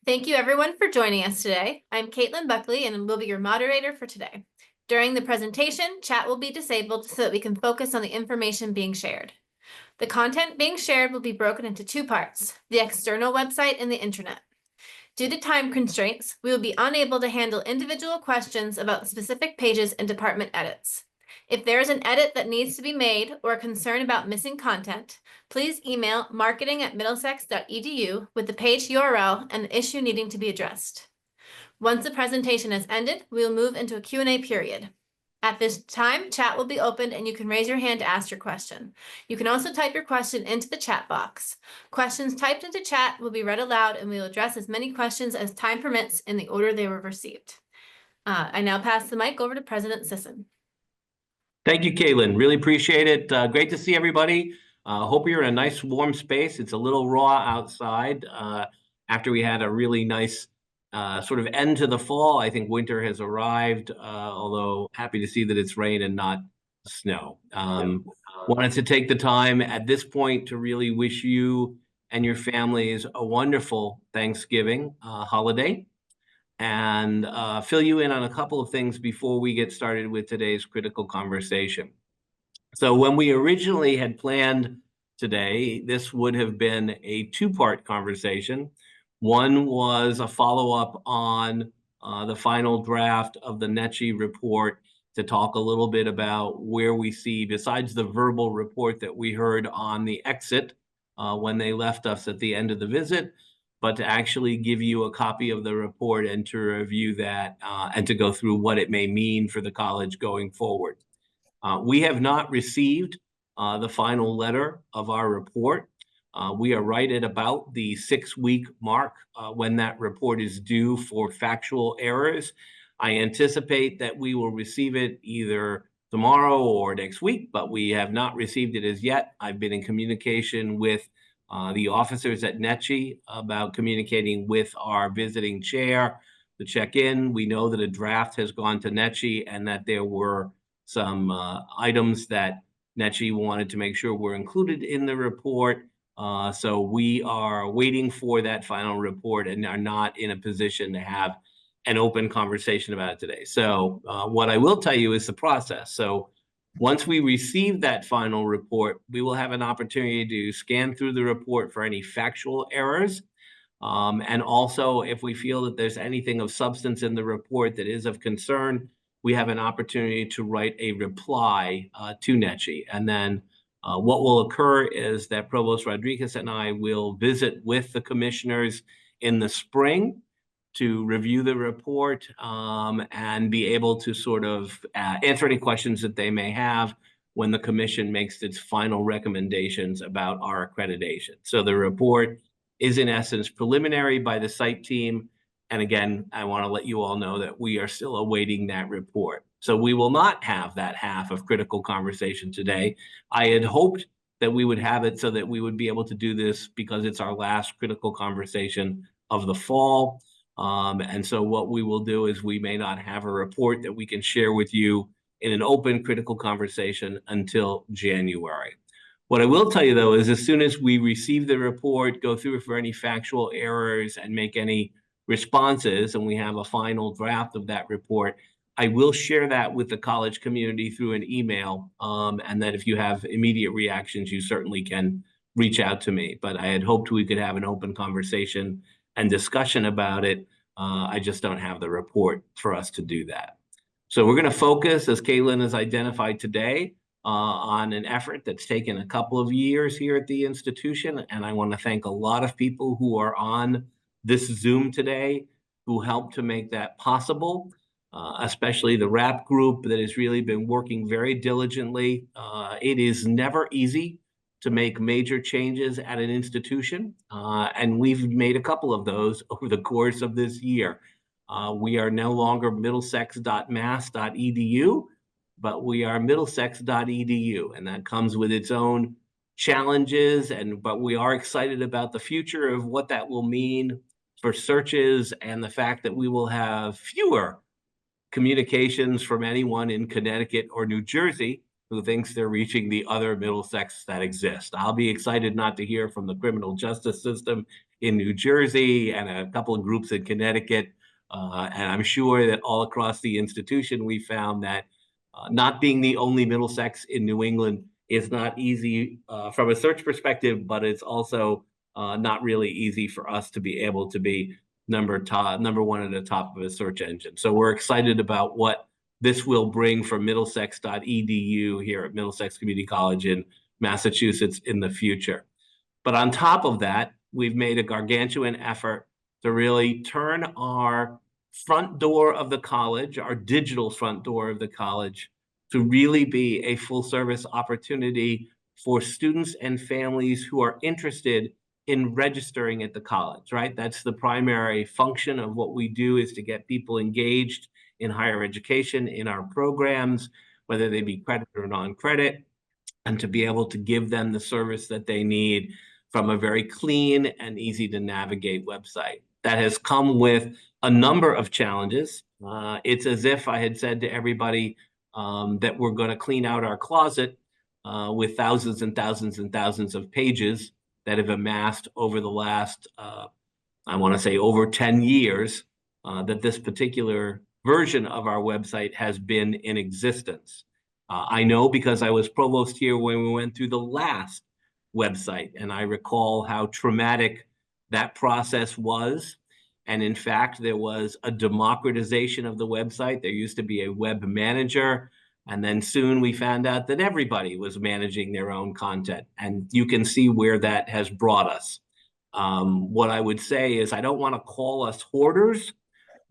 Thank you everyone for joining us today. I'm Caitlin Buckley and will be your moderator for today. During the presentation, chat will be disabled so that we can focus on the information being shared. The content being shared will be broken into two parts, the external website and the intranet. Due to time constraints, we will be unable to handle individual questions about specific pages and department edits. If there is an edit that needs to be made or a concern about missing content, please email marketing@middlesex.edu with the page URL and the issue needing to be addressed. Once the presentation has ended, we will move into a Q&A period. At this time, chat will be opened and you can raise your hand to ask your question. You can also type your question into the chat box. Questions typed into chat will be read aloud and we will address as many questions as time permits in the order they were received. I now pass the mic over to President Sisson. Thank you, Caitlin. Really appreciate it. Great to see everybody. Hope you're in a nice warm space. It's a little raw outside after we had a really nice sort of end to the fall. I think winter has arrived, although happy to see that it's rain and not snow. Wanted to take the time at this point to really wish you and your families a wonderful Thanksgiving holiday, and fill you in on a couple of things before we get started with today's critical conversation. So when we originally had planned today, this would have been a two-part conversation. One was a follow-up on the final draft of the NECHI report to talk a little bit about where we see, besides the verbal report that we heard on the exit when they left us at the end of the visit, but to actually give you a copy of the report and to review that and to go through what it may mean for the college going forward. We have not received the final letter of our report. We are right at about the 6-week mark when that report is due for factual errors. I anticipate that we will receive it either tomorrow or next week, but we have not received it as yet. I've been in communication with the officers at NECHI about communicating with our visiting chair to check in. We know that a draft has gone to NECHI and that there were some items that NECHI wanted to make sure were included in the report. So we are waiting for that final report and are not in a position to have an open conversation about it today. So what I will tell you is the process. So once we receive that final report, we will have an opportunity to scan through the report for any factual errors. And also, if we feel that there's anything of substance in the report that is of concern, we have an opportunity to write a reply to NECHI. And then what will occur is that Provost Rodriguez and I will visit with the commissioners in the spring to review the report and be able to sort of answer any questions that they may have when the commission makes its final recommendations about our accreditation. So the report is in essence preliminary by the site team. And again, I want to let you all know that we are still awaiting that report. So we will not have that half of critical conversation today. I had hoped that we would have it so that we would be able to do this because it's our last critical conversation of the fall. And so what we will do is we may not have a report that we can share with you in an open critical conversation until January. What I will tell you, though, is as soon as we receive the report, go through it for any factual errors and make any responses, and we have a final draft of that report, I will share that with the college community through an email. And that if you have immediate reactions, you certainly can reach out to me. But I had hoped we could have an open conversation and discussion about it. I just don't have the report for us to do that. So we're going to focus, as Caitlin has identified today, on an effort that's taken a couple of years here at the institution. And I want to thank a lot of people who are on this Zoom today who helped to make that possible, especially the RAP group that has really been working very diligently. It is never easy to make major changes at an institution, and we've made a couple of those over the course of this year. We are no longer middlesex.mass.edu, but we are middlesex.edu, and that comes with its own challenges, but we are excited about the future of what that will mean for searches and the fact that we will have fewer communications from anyone in Connecticut or New Jersey who thinks they're reaching the other Middlesex that exist. I'll be excited not to hear from the criminal justice system in New Jersey and a couple of groups in Connecticut. And I'm sure that all across the institution, we found that not being the only Middlesex in New England is not easy from a search perspective, but it's also not really easy for us to be able to be number one at the top of a search engine. So we're excited about what this will bring for middlesex.edu here at Middlesex Community College in Massachusetts in the future. But on top of that, we've made a gargantuan effort to really turn our front door of the college, our digital front door of the college, to really be a full service opportunity for students and families who are interested in registering at the college, right? That's the primary function of what we do, is to get people engaged in higher education, in our programs, whether they be credit or non-credit, and to be able to give them the service that they need from a very clean and easy to navigate website. That has come with a number of challenges. It's as if I had said to everybody that we're going to clean out our closet with thousands and thousands and thousands of pages that have amassed over the last, I want to say, over 10 years that this particular version of our website has been in existence. I know because I was provost here when we went through the last website, and I recall how traumatic that process was. And in fact, there was a democratization of the website. There used to be a web manager, and then soon we found out that everybody was managing their own content. And you can see where that has brought us. What I would say is, I don't want to call us hoarders,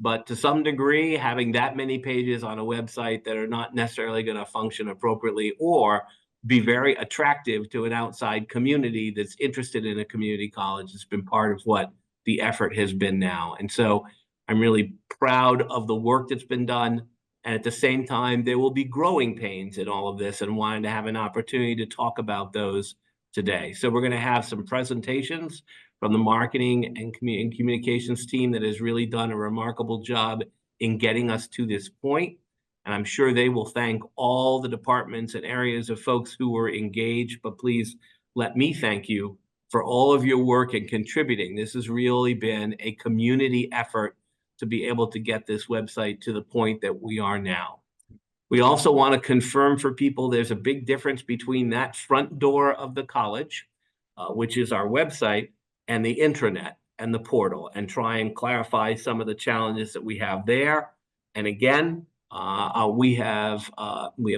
but to some degree, having that many pages on a website that are not necessarily going to function appropriately or be very attractive to an outside community that's interested in a community college has been part of what the effort has been now. And so I'm really proud of the work that's been done. And at the same time, there will be growing pains in all of this, and wanting to have an opportunity to talk about those today. So we're going to have some presentations from the marketing and communications team that has really done a remarkable job in getting us to this point. And I'm sure they will thank all the departments and areas of folks who were engaged, but please let me thank you for all of your work and contributing. This has really been a community effort to be able to get this website to the point that we are now. We also want to confirm for people there's a big difference between that front door of the college, which is our website, and the intranet and the portal, and try and clarify some of the challenges that we have there. And again, we have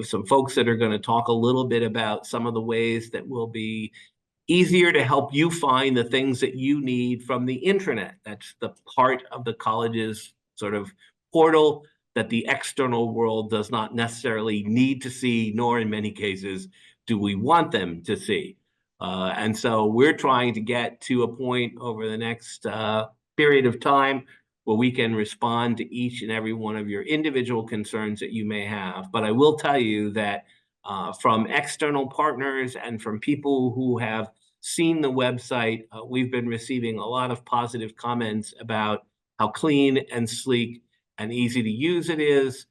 some folks that are going to talk a little bit about some of the ways that will be easier to help you find the things that you need from the intranet. That's the part of the college's sort of portal that the external world does not necessarily need to see, nor in many cases do we want them to see. And so we're trying to get to a point over the next period of time where we can respond to each and every one of your individual concerns that you may have. But I will tell you that from external partners and from people who have seen the website, we've been receiving a lot of positive comments about how clean and sleek and easy to use it is.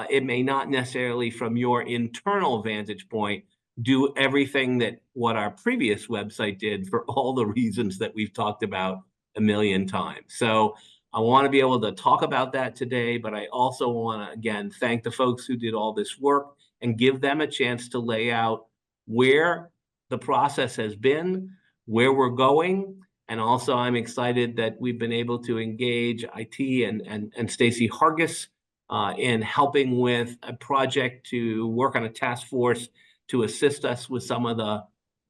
It may not necessarily, from your internal vantage point, do everything that what our previous website did, for all the reasons that we've talked about a million times. So I want to be able to talk about that today, but I also want to, again, thank the folks who did all this work and give them a chance to lay out where the process has been, where we're going. And also, I'm excited that we've been able to engage IT and Stacy Hargis in helping with a project to work on a task force to assist us with some of the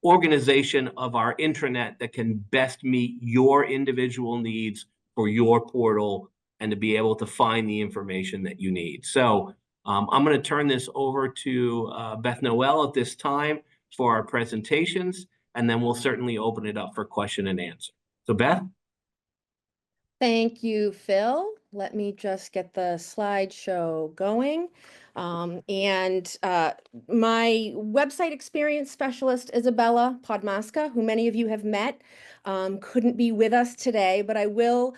organization of our intranet that can best meet your individual needs for your portal and to be able to find the information that you need. So I'm going to turn this over to Beth Noel at this time for our presentations, and then we'll certainly open it up for question and answer. So Beth? Thank you, Phil. Let me just get the slideshow going. My website experience specialist, Isabella Podmaska, who many of you have met, couldn't be with us today, but I will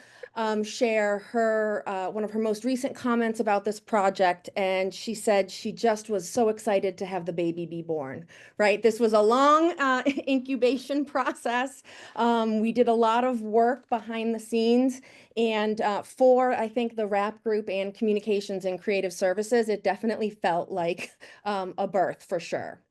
share her one of her most recent comments about this project. And she said she just was so excited to have the baby be born, right? This was a long incubation process. We did a lot of work behind the scenes. And for, I think, the RAP group and communications and creative services, it definitely felt like a birth for sure.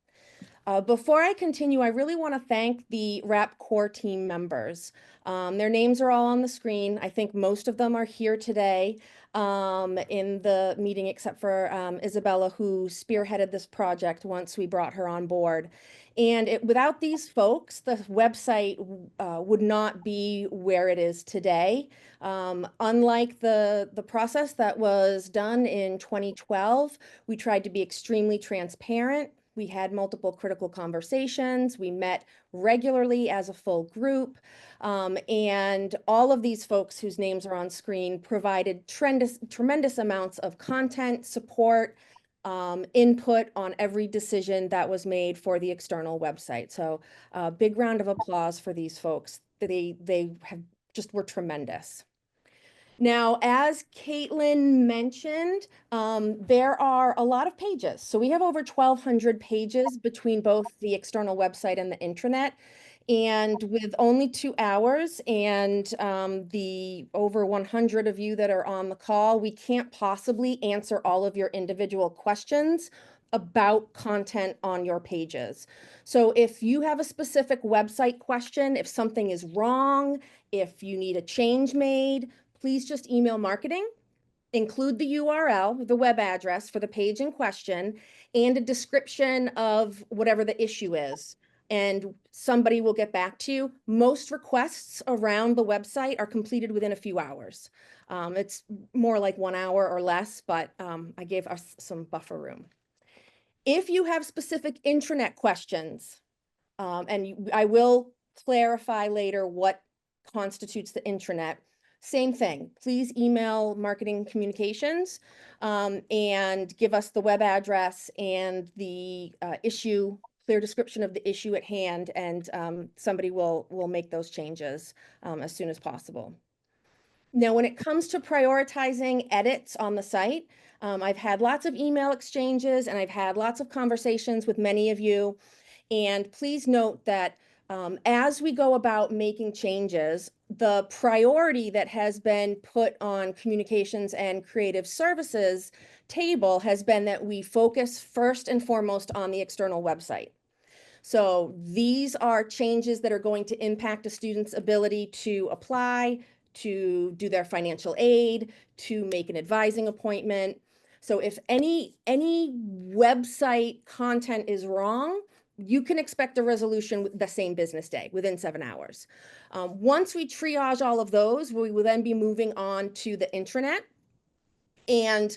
Before I continue, I really want to thank the RAP core team members. Their names are all on the screen. I think most of them are here today in the meeting, except for Isabella, who spearheaded this project once we brought her on board. And without these folks, the website would not be where it is today. Unlike the process that was done in 2012, we tried to be extremely transparent. We had multiple critical conversations. We met regularly as a full group. And all of these folks whose names are on screen provided tremendous amounts of content, support, input on every decision that was made for the external website. So a big round of applause for these folks. They have just were tremendous. Now, as Caitlin mentioned, there are a lot of pages. So we have over 1,200 pages between both the external website and the intranet. And with only 2 hours and the over 100 of you that are on the call, we can't possibly answer all of your individual questions about content on your pages. So if you have a specific website question, if something is wrong, if you need a change made, please just email marketing, include the URL, the web address for the page in question, and a description of whatever the issue is. And somebody will get back to you. Most requests around the website are completed within a few hours. It's more like 1 hour or less, but I gave us some buffer room. If you have specific intranet questions, I will clarify later what constitutes the intranet. Same thing, please email marketing communications and give us the web address and the clear description of the issue at hand, and somebody will make those changes as soon as possible. Now, when it comes to prioritizing edits on the site, I've had lots of email exchanges and I've had lots of conversations with many of you. And please note that as we go about making changes, the priority that has been put on communications and creative services table has been that we focus first and foremost on the external website. So these are changes that are going to impact a student's ability to apply, to do their financial aid, to make an advising appointment. So if any website content is wrong, you can expect a resolution the same business day, within 7 hours. Once we triage all of those, we will then be moving on to the intranet. And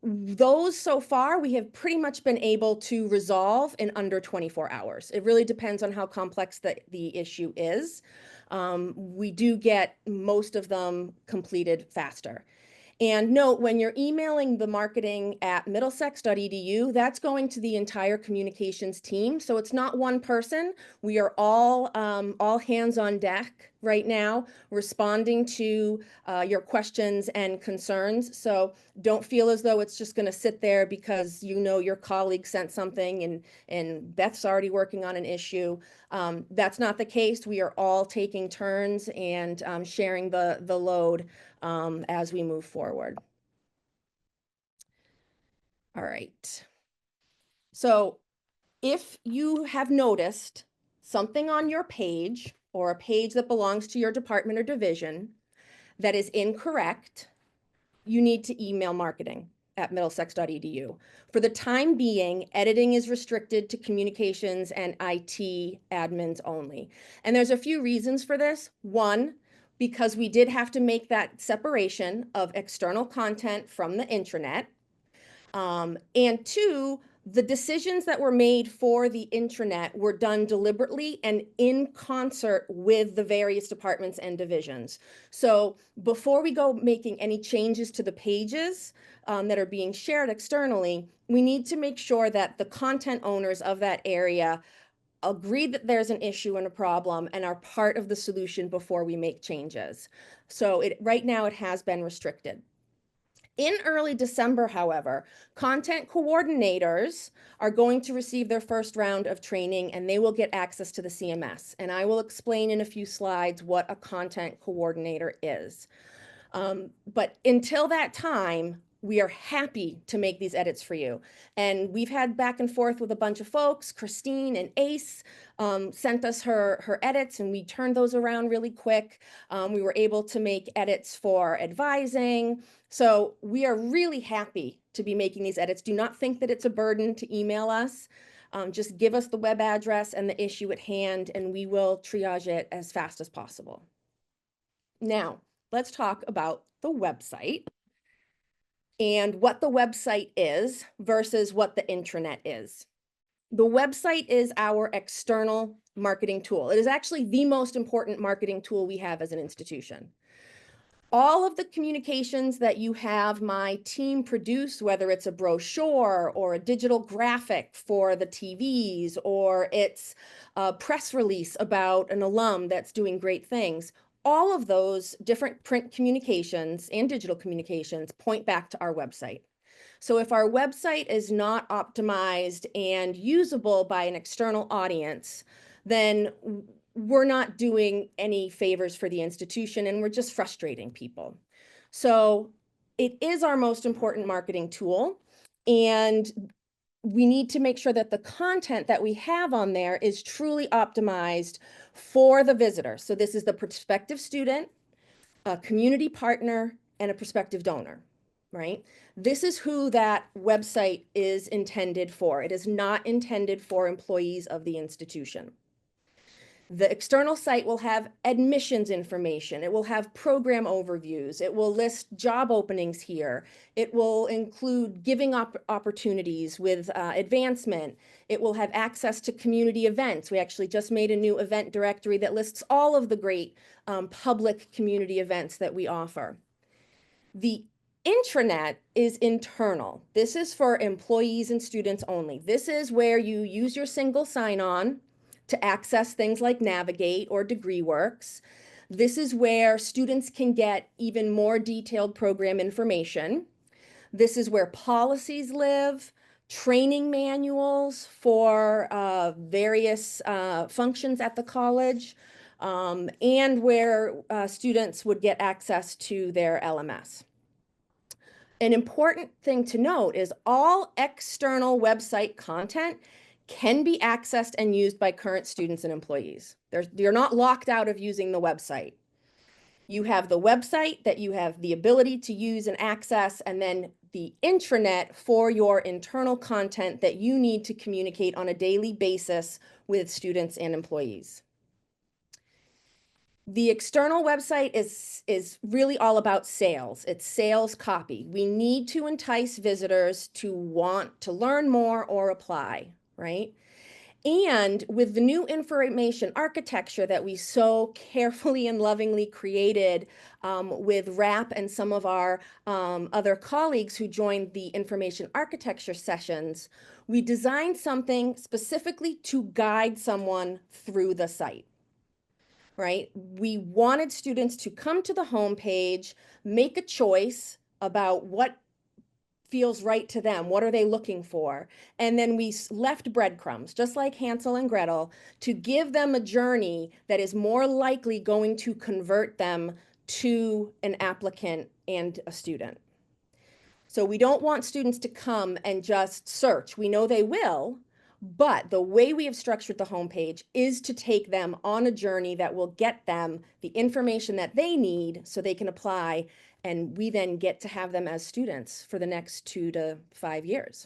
those so far, we have pretty much been able to resolve in under 24 hours. It really depends on how complex the issue is. We do get most of them completed faster. And note, when you're emailing the marketing at middlesex.edu, that's going to the entire communications team. So it's not one person. We are all hands on deck right now, responding to your questions and concerns. So don't feel as though it's just going to sit there because you know your colleague sent something and Beth's already working on an issue. That's not the case. We are all taking turns and sharing the load as we move forward. All right. So if you have noticed something on your page or a page that belongs to your department or division that is incorrect, you need to email marketing at middlesex.edu. For the time being, editing is restricted to communications and IT admins only. And there's a few reasons for this. One, because we did have to make that separation of external content from the intranet. And two, The decisions that were made for the intranet were done deliberately and in concert with the various departments and divisions. So before we go making any changes to the pages that are being shared externally, we need to make sure that the content owners of that area agree that there's an issue and a problem and are part of the solution before we make changes. So right now it has been restricted. In early December, however, content coordinators are going to receive their first round of training and they will get access to the CMS. And I will explain in a few slides what a content coordinator is. But until that time, we are happy to make these edits for you. And we've had back and forth with a bunch of folks. Christine and Ace sent us her edits and we turned those around really quick. We were able to make edits for advising. So we are really happy to be making these edits. Do not think that it's a burden to email us. Just give us the web address and the issue at hand and we will triage it as fast as possible. Now, let's talk about the website and what the website is versus what the intranet is. The website is our external marketing tool. It is actually the most important marketing tool we have as an institution. All of the communications that you have my team produce, whether it's a brochure or a digital graphic for the TVs, or it's a press release about an alum that's doing great things, all of those different print communications and digital communications point back to our website. So if our website is not optimized and usable by an external audience, then we're not doing any favors for the institution and we're just frustrating people. So it is our most important marketing tool, and we need to make sure that the content that we have on there is truly optimized for the visitor. So this is the prospective student, a community partner, and a prospective donor, right? This is who that website is intended for. It is not intended for employees of the institution. The external site will have admissions information. It will have program overviews. It will list job openings here. It will include giving opportunities with advancement. It will have access to community events. We actually just made a new event directory that lists all of the great public community events that we offer. The intranet is internal. This is for employees and students only. This is where you use your single sign-on to access things like Navigate or DegreeWorks. This is where students can get even more detailed program information. This is where policies live, training manuals for various functions at the college, and where students would get access to their LMS. An important thing to note is all external website content can be accessed and used by current students and employees. You're not locked out of using the website. You have the website that you have the ability to use and access, and then the intranet for your internal content that you need to communicate on a daily basis with students and employees. The external website is really all about sales. It's sales copy. We need to entice visitors to want to learn more or apply, right? And with the new information architecture that we so carefully and lovingly created with RAP and some of our other colleagues who joined the information architecture sessions, we designed something specifically to guide someone through the site. Right? We wanted students to come to the homepage, make a choice about what feels right to them. What are they looking for? And then we left breadcrumbs, just like Hansel and Gretel, to give them a journey that is more likely going to convert them to an applicant and a student. So we don't want students to come and just search. We know they will, but the way we have structured the homepage is to take them on a journey that will get them the information that they need so they can apply, and we then get to have them as students for the next 2 to 5 years.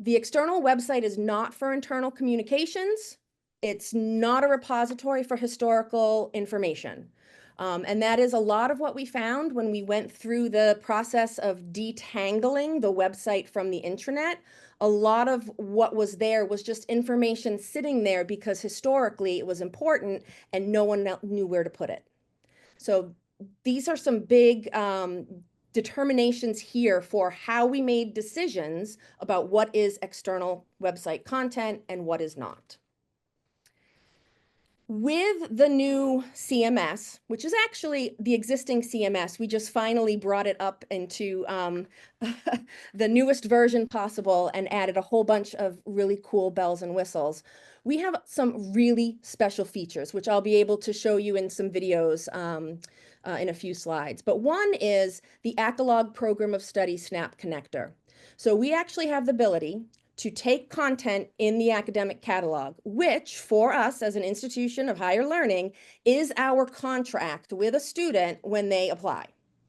The external website is not for internal communications. It's not a repository for historical information. And that is a lot of what we found when we went through the process of detangling the website from the intranet. a lot of what was there was just information sitting there because historically it was important and no one knew where to put it. So these are some big determinations here for how we made decisions about what is external website content and what is not. With the new CMS, which is actually the existing CMS, we just finally brought it up into the newest version possible and added a whole bunch of really cool bells and whistles. We have some really special features, which I'll be able to show you in some videos in a few slides. But one is the Accolog Program of Study Snap Connector. So we actually have the ability to take content in the academic catalog, which for us as an institution of higher learning is our contract with a student when they apply,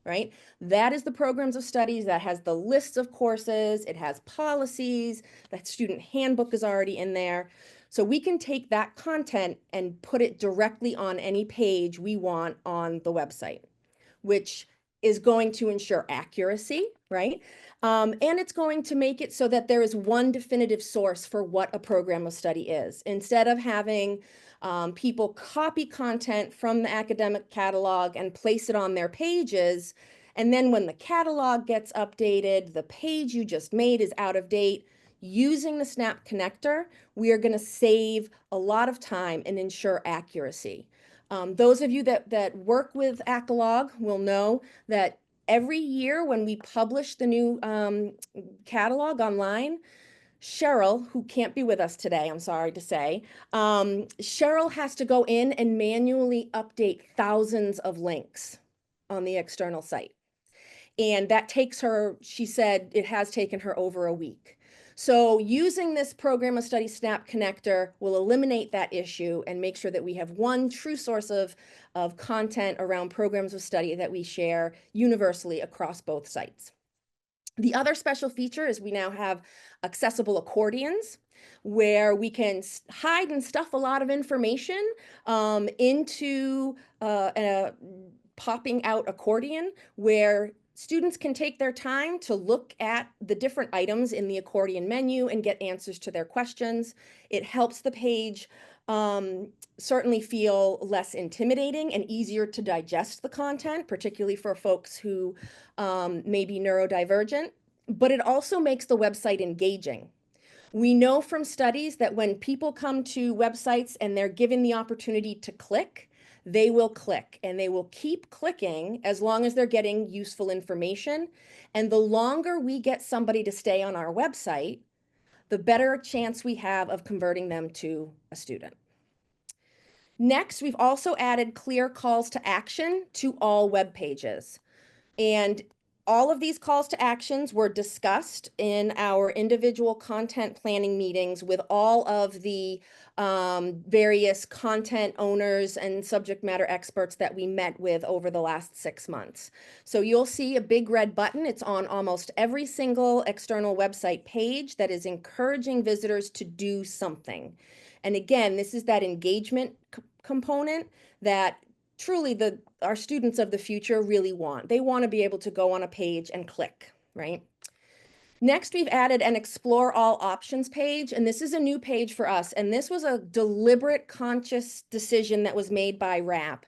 right? That is the programs of studies that has the lists of courses, it has policies, that student handbook is already in there. So we can take that content and put it directly on any page we want on the website, which is going to ensure accuracy, right? And it's going to make it so that there is one definitive source for what a program of study is. Instead of having people copy content from the academic catalog and place it on their pages, and then when the catalog gets updated, the page you just made is out of date. Using the Snap Connector, we are going to save a lot of time and ensure accuracy. Those of you that work with Accolog will know that every year when we publish the new catalog online, Cheryl, who can't be with us today, I'm sorry to say, Cheryl has to go in and manually update thousands of links on the external site. And that takes her, she said, it has taken her over a week. So using this Program of Study Snap Connector will eliminate that issue and make sure that we have one true source of content around programs of study that we share universally across both sites. The other special feature is we now have accessible accordions where we can hide and stuff a lot of information into a popping out accordion where students can take their time to look at the different items in the accordion menu and get answers to their questions. It helps the page certainly feel less intimidating and easier to digest the content, particularly for folks who may be neurodivergent, but it also makes the website engaging. We know from studies that when people come to websites and they're given the opportunity to click, they will click and they will keep clicking as long as they're getting useful information. And the longer we get somebody to stay on our website, the better chance we have of converting them to a student. Next, we've also added clear calls to action to all web pages. And all of these calls to actions were discussed in our individual content planning meetings with all of the various content owners and subject matter experts that we met with over the last 6 months. So you'll see a big red button. It's on almost every single external website page that is encouraging visitors to do something. And again, this is that engagement component that truly our students of the future really want. They want to be able to go on a page and click, right? Next, we've added an Explore All Options page, and this is a new page for us. And this was a deliberate, conscious decision that was made by RAP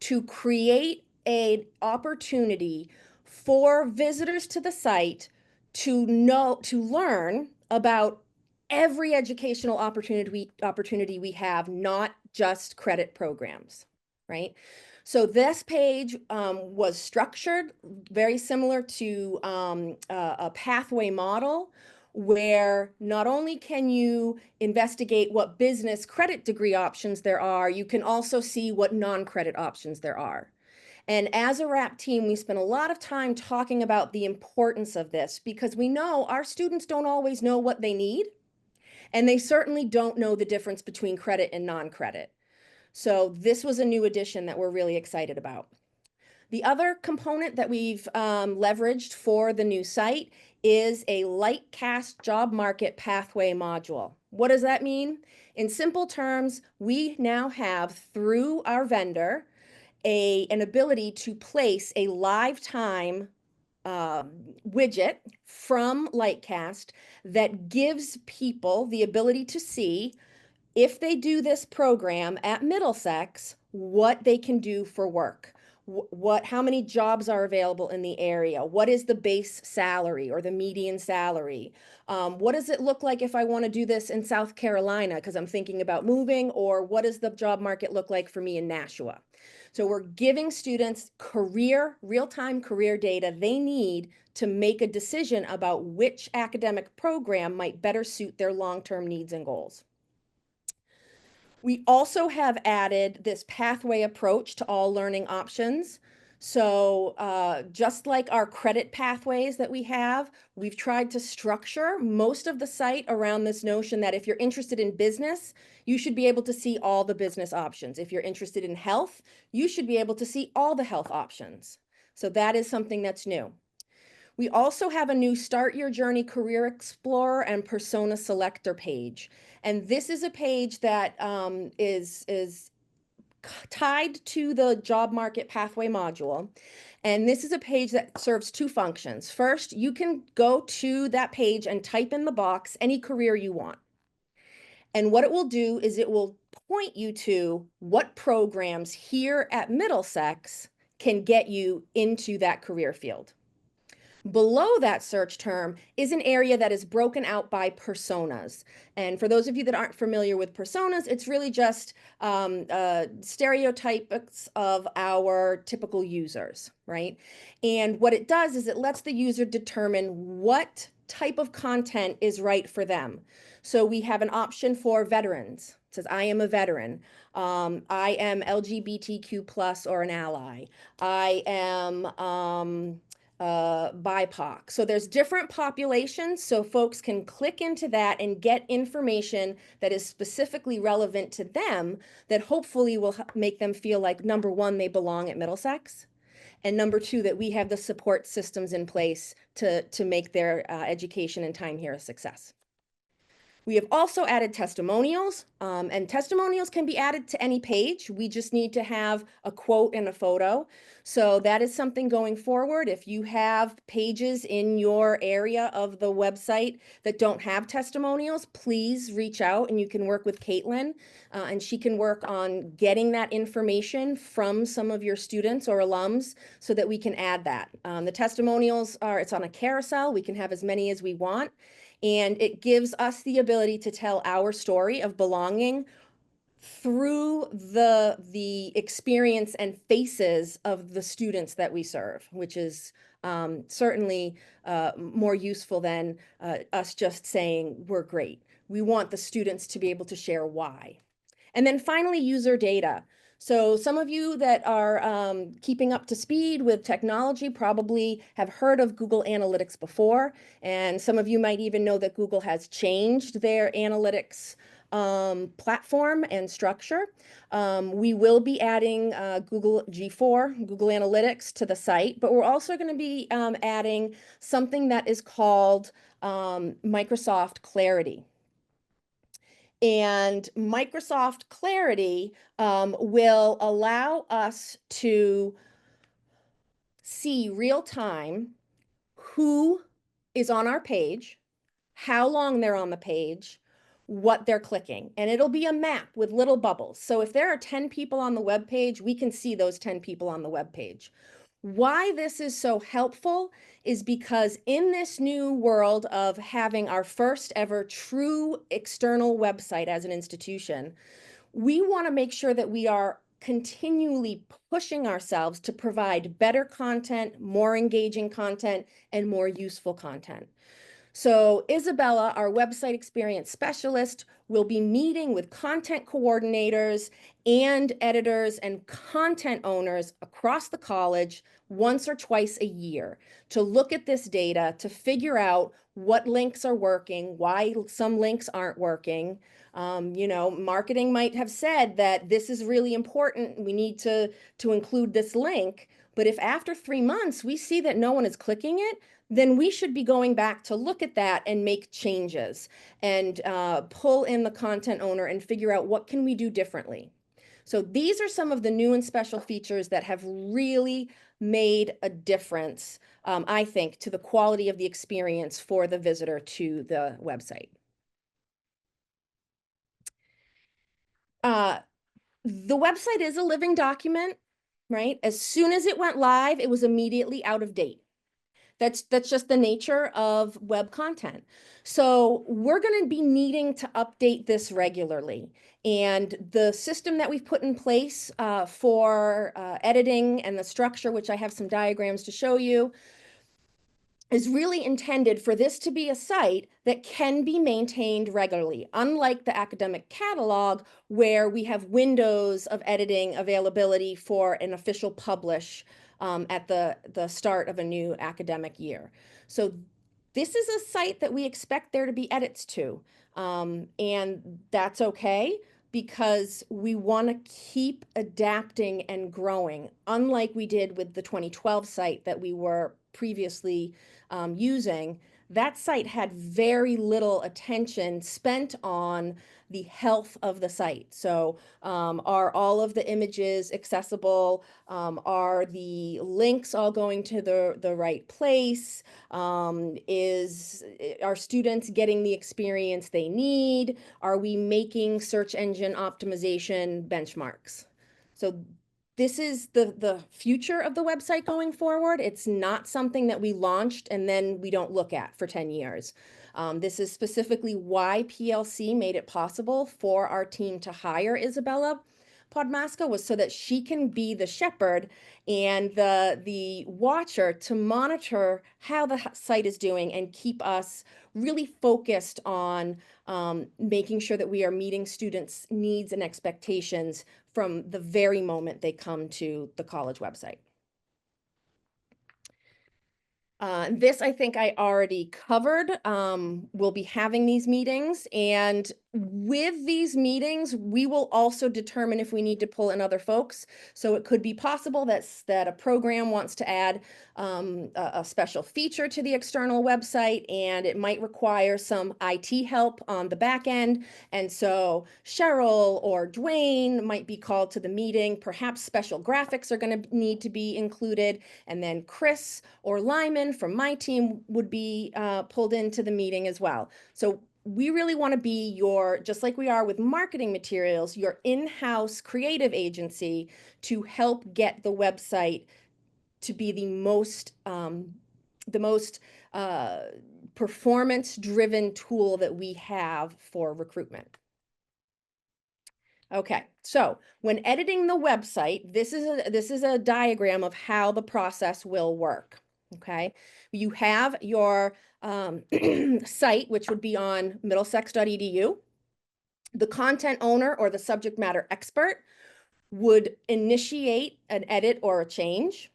to create an opportunity for visitors to the site to learn about every educational opportunity we have, not just credit programs, right? So this page was structured very similar to a pathway model where not only can you investigate what business credit degree options there are, you can also see what non-credit options there are. And as a RAP team, we spent a lot of time talking about the importance of this because we know our students don't always know what they need, and they certainly don't know the difference between credit and non-credit. So this was a new addition that we're really excited about. The other component that we've leveraged for the new site is a Lightcast job market pathway module. What does that mean? In simple terms, we now have, through our vendor, an ability to place a lifetime widget from Lightcast that gives people the ability to see if they do this program at Middlesex, what they can do for work. How many jobs are available in the area? What is the base salary or the median salary? What does it look like if I want to do this in South Carolina because I'm thinking about moving? Or what does the job market look like for me in Nashua? So we're giving students real-time career data they need to make a decision about which academic program might better suit their long-term needs and goals. We also have added this pathway approach to all learning options. So just like our credit pathways that we have, we've tried to structure most of the site around this notion that if you're interested in business, you should be able to see all the business options. If you're interested in health, you should be able to see all the health options. So that is something that's new. We also have a new Start Your Journey Career Explorer and Persona Selector page. And this is a page that is tied to the job market pathway module. And this is a page that serves two functions. First, you can go to that page and type in the box any career you want. And what it will do is it will point you to what programs here at Middlesex can get you into that career field. Below that search term is an area that is broken out by personas. And for those of you that aren't familiar with personas, it's really just stereotypes of our typical users, right? And what it does is it lets the user determine what type of content is right for them. So we have an option for veterans. It says, I am a veteran. I am LGBTQ plus or an ally. I am BIPOC. So there's different populations, so folks can click into that and get information that is specifically relevant to them that hopefully will make them feel like, number one, they belong at Middlesex, and number two, that we have the support systems in place to make their education and time here a success. We have also added testimonials, and testimonials can be added to any page. We just need to have a quote and a photo. So that is something going forward. If you have pages in your area of the website that don't have testimonials, please reach out and you can work with Caitlin, and she can work on getting that information from some of your students or alums so that we can add that. The testimonials it's on a carousel. We can have as many as we want. And it gives us the ability to tell our story of belonging through the experience and faces of the students that we serve, which is certainly more useful than us just saying we're great. We want the students to be able to share why. And then finally, user data. So some of you that are keeping up to speed with technology probably have heard of Google Analytics before, and some of you might even know that Google has changed their analytics platform and structure. We will be adding Google G4, Google Analytics to the site, but we're also going to be adding something that is called Microsoft Clarity. And Microsoft Clarity will allow us to see real time who is on our page, how long they're on the page, what they're clicking. And it'll be a map with little bubbles. So if there are 10 people on the web page, we can see those 10 people on the web page. Why this is so helpful is because in this new world of having our first ever true external website as an institution, we want to make sure that we are continually pushing ourselves to provide better content, more engaging content, and more useful content. So Isabella, our website experience specialist, will be meeting with content coordinators and editors and content owners across the college once or twice a year to look at this data, to figure out what links are working, why some links aren't working. You know, marketing might have said that this is really important, we need to include this link, but if after 3 months we see that no one is clicking it, then we should be going back to look at that and make changes and pull in the content owner and figure out what can we do differently. So these are some of the new and special features that have really made a difference, I think, to the quality of the experience for the visitor to the website. The website is a living document, right? As soon as it went live, it was immediately out of date. That's just the nature of web content. So we're going to be needing to update this regularly. And the system that we've put in place for editing and the structure, which I have some diagrams to show you, is really intended for this to be a site that can be maintained regularly, unlike the academic catalog, where we have windows of editing availability for an official publish at the start of a new academic year. So this is a site that we expect there to be edits to, and that's okay, because we want to keep adapting and growing, unlike we did with the 2012 site that we were previously using. That site had very little attention spent on the health of the site. So are all of the images accessible? Are the links all going to the right place? Are students getting the experience they need? Are we making search engine optimization benchmarks? So this is the future of the website going forward. It's not something that we launched and then we don't look at for 10 years. This is specifically why PLC made it possible for our team to hire Isabella Podmaska, was so that she can be the shepherd and the watcher to monitor how the site is doing and keep us really focused on making sure that we are meeting students' needs and expectations from the very moment they come to the college website. This, I think I already covered. We'll be having these meetings, and with these meetings, we will also determine if we need to pull in other folks. So it could be possible that a program wants to add a special feature to the external website, and it might require some IT help on the back end. And so Cheryl or Dwayne might be called to the meeting. Perhaps special graphics are going to need to be included. And then Chris or Lyman from my team would be pulled into the meeting as well. So we really want to be just like we are with marketing materials, your in-house creative agency to help get the website to be the most performance-driven tool that we have for recruitment. Okay, so when editing the website, this is a diagram of how the process will work. Okay, you have your site, which would be on middlesex.edu. The content owner or the subject matter expert would initiate an edit or a change.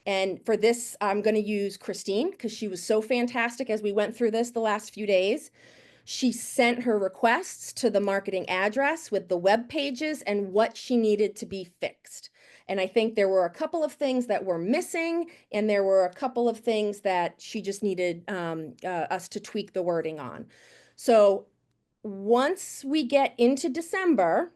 And for this, I'm going to use Christine because she was so fantastic as we went through this the last few days. She sent her requests to the marketing address with the web pages and what she needed to be fixed. And I think there were a couple of things that were missing, and there were a couple of things that she just needed us to tweak the wording on. So once we get into December,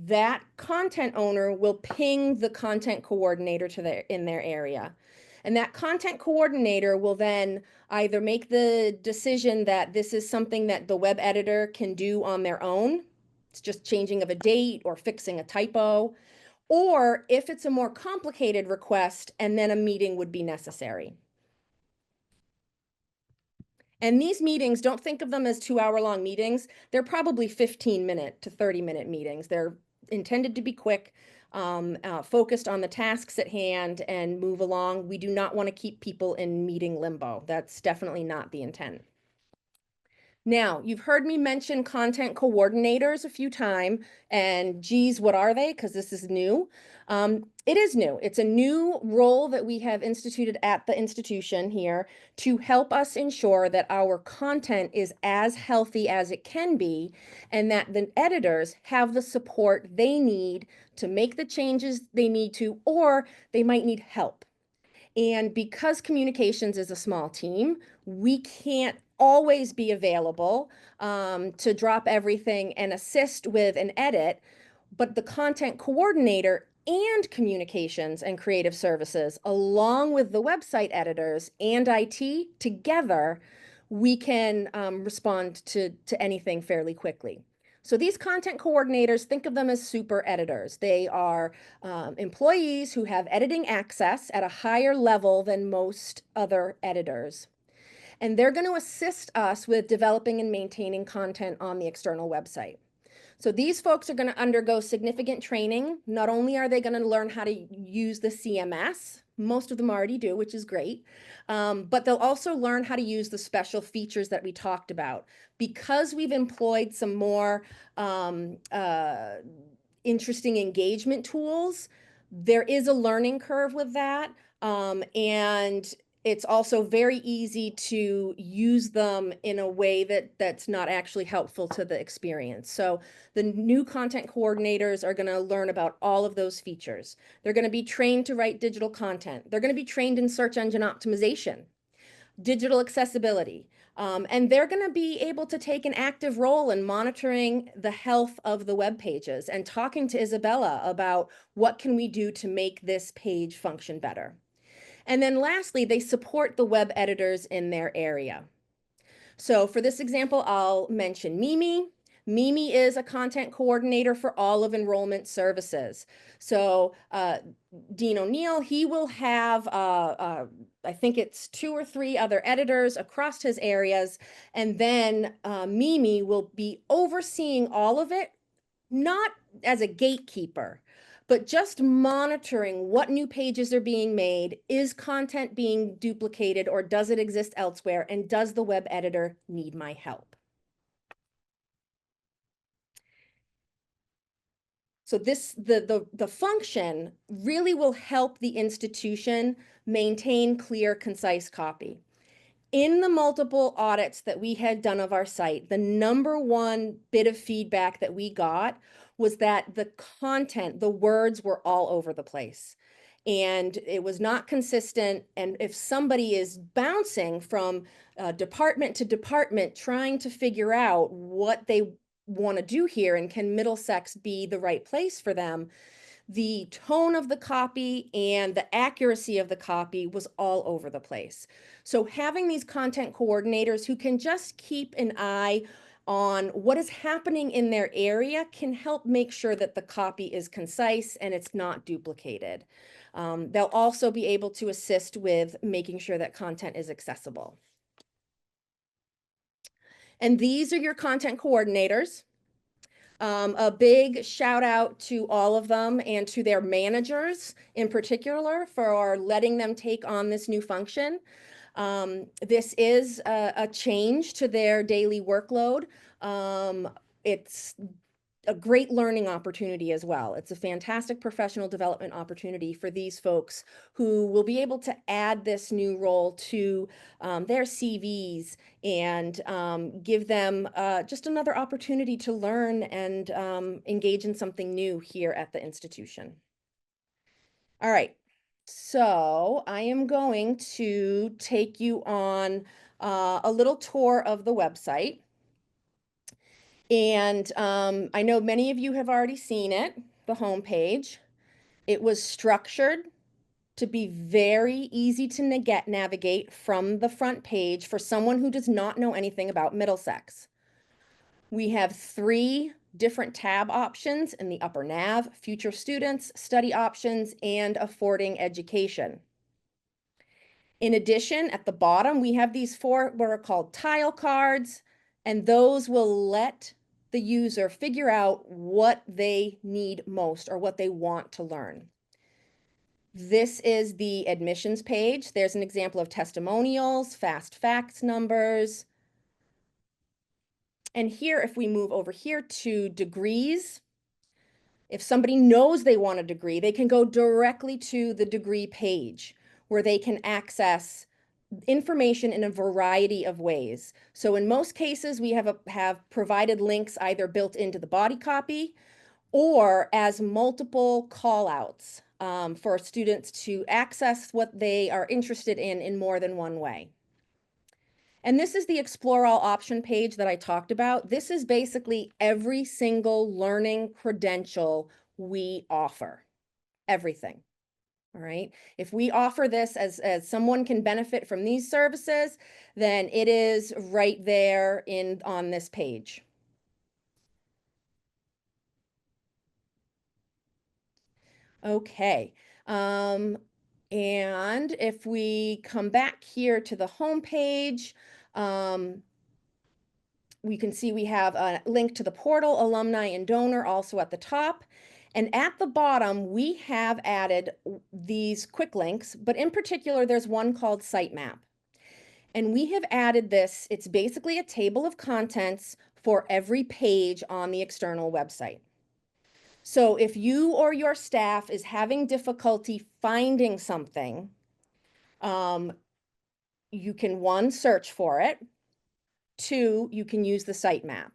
that content owner will ping the content coordinator in their area. And that content coordinator will then either make the decision that this is something that the web editor can do on their own. It's just changing of a date or fixing a typo. Or if it's a more complicated request, and then a meeting would be necessary. And these meetings, don't think of them as 2-hour-long meetings. They're probably 15-minute to 30-minute meetings. They're intended to be quick, focused on the tasks at hand and move along. We do not want to keep people in meeting limbo. That's definitely not the intent. Now, you've heard me mention content coordinators a few times, and geez, what are they? Because this is new. It is new. It's a new role that we have instituted at the institution here to help us ensure that our content is as healthy as it can be, and that the editors have the support they need to make the changes they need to, or they might need help. And because communications is a small team, we can't always be available to drop everything and assist with an edit, but the content coordinator and communications and creative services, along with the website editors and IT together, we can respond to anything fairly quickly. So these content coordinators, think of them as super editors. They are employees who have editing access at a higher level than most other editors. And they're going to assist us with developing and maintaining content on the external website. So these folks are going to undergo significant training. Not only are they going to learn how to use the CMS, most of them already do, which is great, but they'll also learn how to use the special features that we talked about. Because we've employed some more interesting engagement tools, there is a learning curve with that. And it's also very easy to use them in a way that's not actually helpful to the experience. So the new content coordinators are going to learn about all of those features. They're going to be trained to write digital content. They're going to be trained in search engine optimization, digital accessibility, and they're going to be able to take an active role in monitoring the health of the web pages and talking to Isabella about what can we do to make this page function better. And then lastly, they support the web editors in their area. So for this example, I'll mention Mimi. Mimi is a content coordinator for all of enrollment services. So Dean O'Neill, he will have, I think it's 2 or 3 other editors across his areas. And then Mimi will be overseeing all of it, not as a gatekeeper, but just monitoring what new pages are being made. Is content being duplicated or does it exist elsewhere? And does the web editor need my help? So the function really will help the institution maintain clear, concise copy. In the multiple audits that we had done of our site, the #1 bit of feedback that we got was that the content, the words were all over the place. And it was not consistent. And if somebody is bouncing from department to department, trying to figure out what they want to do here and can Middlesex be the right place for them, the tone of the copy and the accuracy of the copy was all over the place. So having these content coordinators who can just keep an eye on what is happening in their area can help make sure that the copy is concise and it's not duplicated. They'll also be able to assist with making sure that content is accessible. And these are your content coordinators. A big shout out to all of them and to their managers in particular for letting them take on this new function. This is a change to their daily workload. It's a great learning opportunity as well. It's a fantastic professional development opportunity for these folks who will be able to add this new role to their CVs and give them just another opportunity to learn and engage in something new here at the institution. All right, so I am going to take you on a little tour of the website. And I know many of you have already seen it, the homepage. It was structured to be very easy to navigate from the front page for someone who does not know anything about Middlesex. We have 3 different tab options in the upper nav: future students, study options, and affording education. In addition, at the bottom, we have these 4 what are called tile cards, and those will let the user figure out what they need most or what they want to learn. This is the admissions page. There's an example of testimonials, fast facts numbers. And here, if we move over here to degrees, if somebody knows they want a degree, they can go directly to the degree page where they can access information in a variety of ways. So in most cases, we have provided links either built into the body copy or as multiple call outs for students to access what they are interested in more than one way. And this is the Explore All option page that I talked about. This is basically every single learning credential we offer. everything. All right. If we offer this as someone can benefit from these services, then it is right there on this page. Okay. And if we come back here to the home page, we can see we have a link to the portal, alumni and donor also at the top. And at the bottom, we have added these quick links, but in particular, there's one called Sitemap. And we have added this. It's basically a table of contents for every page on the external website. So if you or your staff is having difficulty finding something, you can, one, search for it. Two, you can use the sitemap.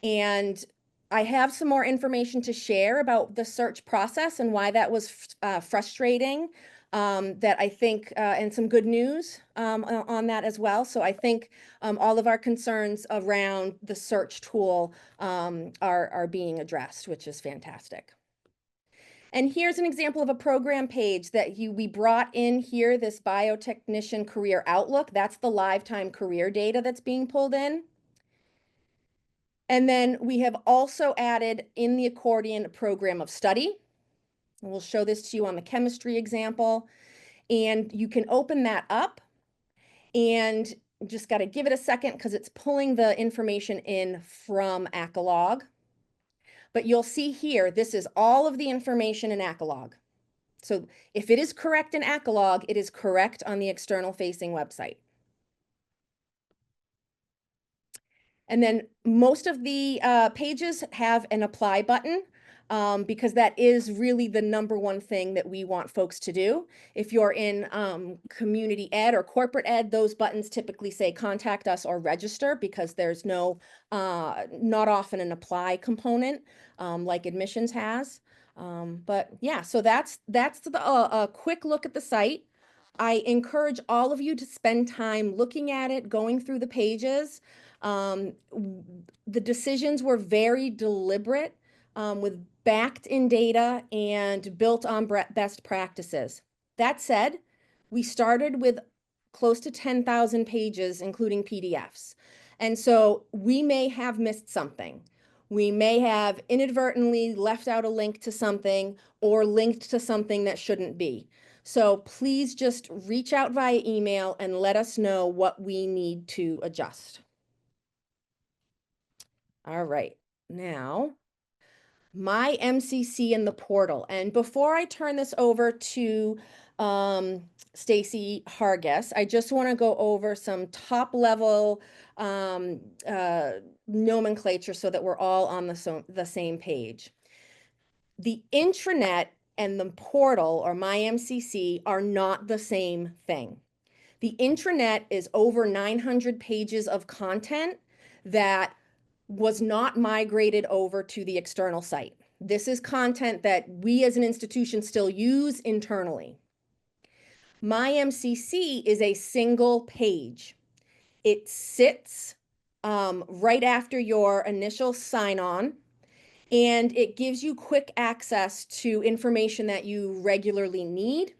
And I have some more information to share about the search process and why that was frustrating, that I think, and some good news on that as well. So I think all of our concerns around the search tool are being addressed, which is fantastic. And here's an example of a program page that we brought in here, this biotechnician career outlook. That's the lifetime career data that's being pulled in. And then we have also added in the accordion a program of study. And we'll show this to you on the chemistry example. And you can open that up and just got to give it a second because it's pulling the information in from Accolog. But you'll see here, this is all of the information in Accolog. So if it is correct in Accolog, it is correct on the external facing website. And then most of the pages have an apply button because that is really the #1 thing that we want folks to do. If you're in community ed or corporate ed, those buttons typically say contact us or register because there's not often an apply component like admissions has. But yeah, so that's a quick look at the site. I encourage all of you to spend time looking at it, going through the pages. The decisions were very deliberate, with backed in data and built on best practices. That said, we started with close to 10,000 pages, including PDFs. And so we may have missed something. We may have inadvertently left out a link to something or linked to something that shouldn't be. So please just reach out via email and let us know what we need to adjust. All right, now my MCC in the portal. And before I turn this over to Stacy Hargis, I just want to go over some top level nomenclature so that we're all on the same page. The intranet and the portal, or my MCC, are not the same thing. The intranet is over 900 pages of content that was not migrated over to the external site. This is content that we as an institution still use internally. My MCC is a single page. It sits right after your initial sign-on, and it gives you quick access to information that you regularly need.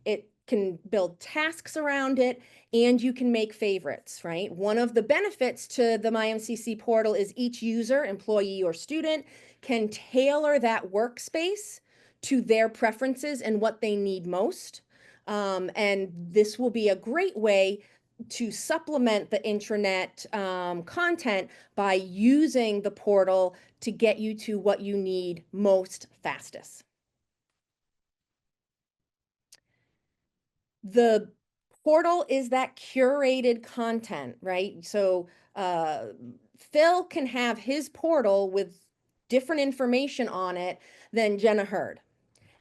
It can build tasks around it, and you can make favorites, right? One of the benefits to the MyMCC portal is each user, employee or student, can tailor that workspace to their preferences and what they need most. And this will be a great way to supplement the intranet content by using the portal to get you to what you need most fastest. The portal is that curated content, right? So Phil can have his portal with different information on it than Jenna Hurd.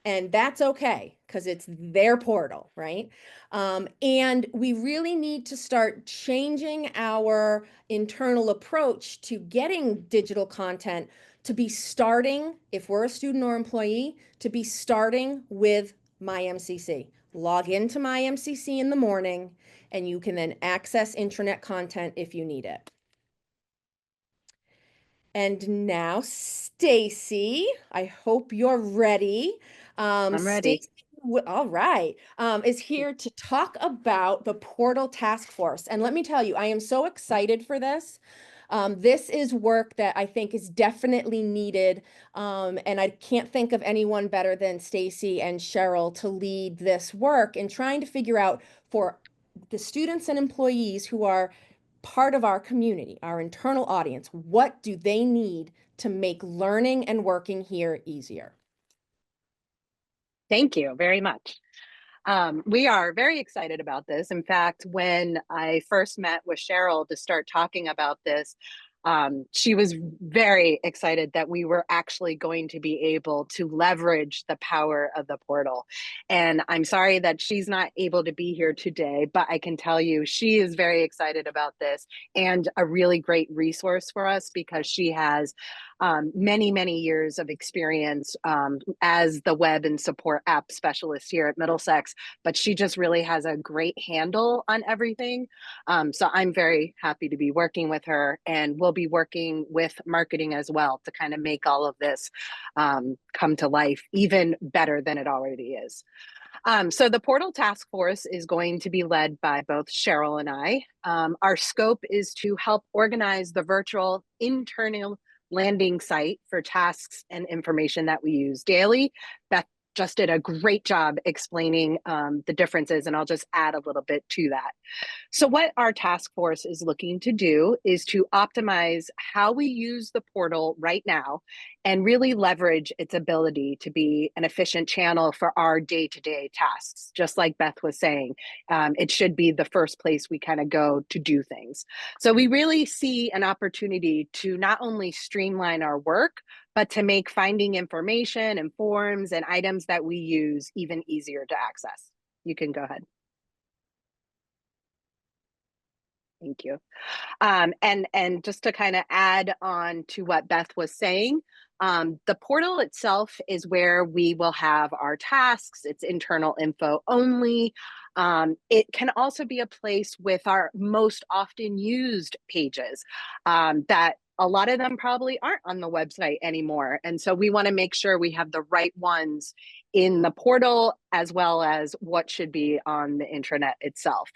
And that's okay, because it's their portal, right? And we really need to start changing our internal approach to getting digital content to be starting, if we're a student or employee, to be starting with MyMCC. Log into MyMCC in the morning, and you can then access intranet content if you need it. And now, Stacy, I hope you're ready. I'm ready. Stacy, all right, is here to talk about the Portal Task Force. And let me tell you, I am so excited for this. This is work that I think is definitely needed, and I can't think of anyone better than Stacy and Cheryl to lead this work in trying to figure out for the students and employees who are part of our community, our internal audience, what do they need to make learning and working here easier? Thank you very much. We are very excited about this. In fact, when I first met with Cheryl to start talking about this, she was very excited that we were actually going to be able to leverage the power of the portal. And I'm sorry that she's not able to be here today, but I can tell you she is very excited about this and a really great resource for us because she has many, many years of experience as the web and support app specialist here at Middlesex, but she just really has a great handle on everything. So I'm very happy to be working with her, and we'll be working with marketing as well to kind of make all of this come to life even better than it already is. So the Portal Task Force is going to be led by both Cheryl and I. Our scope is to help organize the virtual internal landing site for tasks and information that we use daily. Beth just did a great job explaining the differences, and I'll just add a little bit to that. So what our task force is looking to do is to optimize how we use the portal right now and really leverage its ability to be an efficient channel for our day-to-day tasks. Just like Beth was saying, it should be the first place we kind of go to do things. So we really see an opportunity to not only streamline our work, but to make finding information and forms and items that we use even easier to access. You can go ahead. Thank you. And just to kind of add on to what Beth was saying, the portal itself is where we will have our tasks. It's internal info only. It can also be a place with our most often used pages that a lot of them probably aren't on the website anymore. And so we want to make sure we have the right ones in the portal as well as what should be on the intranet itself.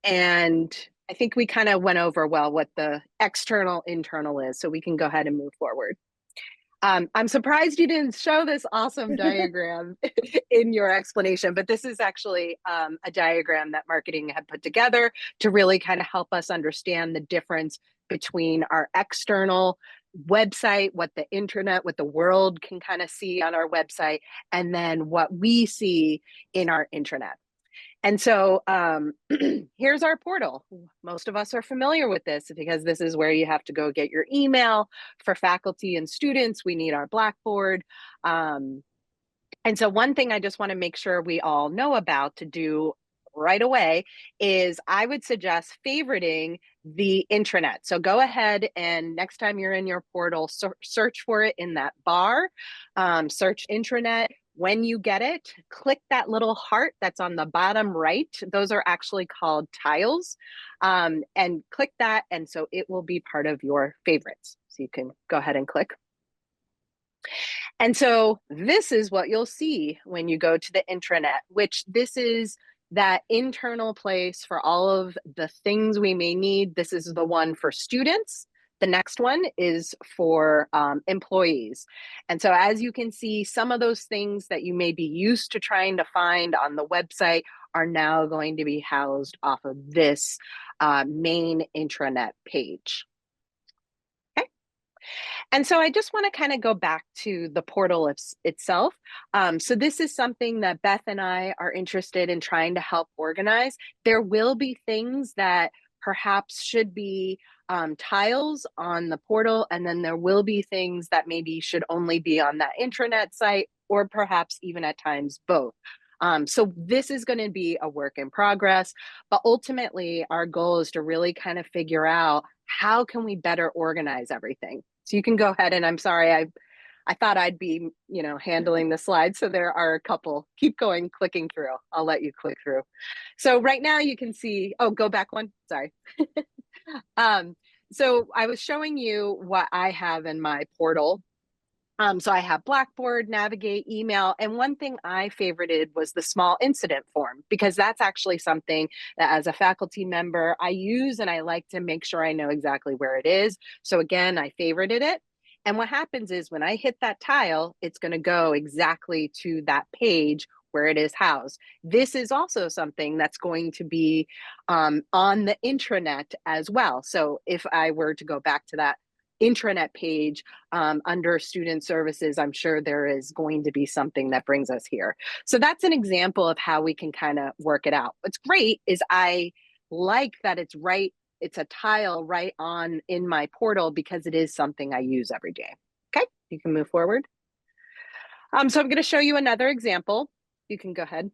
And I think we kind of went over well what the external internal is, so we can go ahead and move forward. I'm surprised you didn't show this awesome diagram in your explanation, but this is actually a diagram that marketing had put together to really kind of help us understand the difference between our external website, what the internet, what the world can kind of see on our website, and then what we see in our intranet. And so here's our portal. Most of us are familiar with this because this is where you have to go get your email. For faculty and students, we need our Blackboard. And so one thing I just want to make sure we all know about to do right away is I would suggest favoriting the intranet. So go ahead and next time you're in your portal, search for it in that bar, search intranet. When you get it, click that little heart that's on the bottom right. Those are actually called tiles. And click that, and so it will be part of your favorites. So you can go ahead and click. And so this is what you'll see when you go to the intranet, which this is that internal place for all of the things we may need. This is the one for students. The next one is for employees. And so as you can see, some of those things that you may be used to trying to find on the website are now going to be housed off of this main intranet page. Okay. And so I just want to kind of go back to the portal itself. So this is something that Beth and I are interested in trying to help organize. There will be things that perhaps should be tiles on the portal, and then there will be things that maybe should only be on that intranet site, or perhaps even at times both. So this is going to be a work in progress, but ultimately our goal is to really kind of figure out how can we better organize everything. So you can go ahead, and I'm sorry, I thought I'd be, handling the slides. So there are a couple, keep going, clicking through. I'll let you click through. So right now you can see, oh, go back one, sorry. So I was showing you what I have in my portal. So I have Blackboard, Navigate, email, and one thing I favorited was the small incident form, because that's actually something that as a faculty member I use, and I like to make sure I know exactly where it is. So again, I favorited it. And what happens is when I hit that tile, it's going to go exactly to that page where it is housed. This is also something that's going to be on the intranet as well. So if I were to go back to that intranet page under student services, I'm sure there is going to be something that brings us here. So that's an example of how we can kind of work it out. What's great is I like that it's a tile right on in my portal, because it is something I use every day. Okay, you can move forward. So I'm going to show you another example. You can go ahead.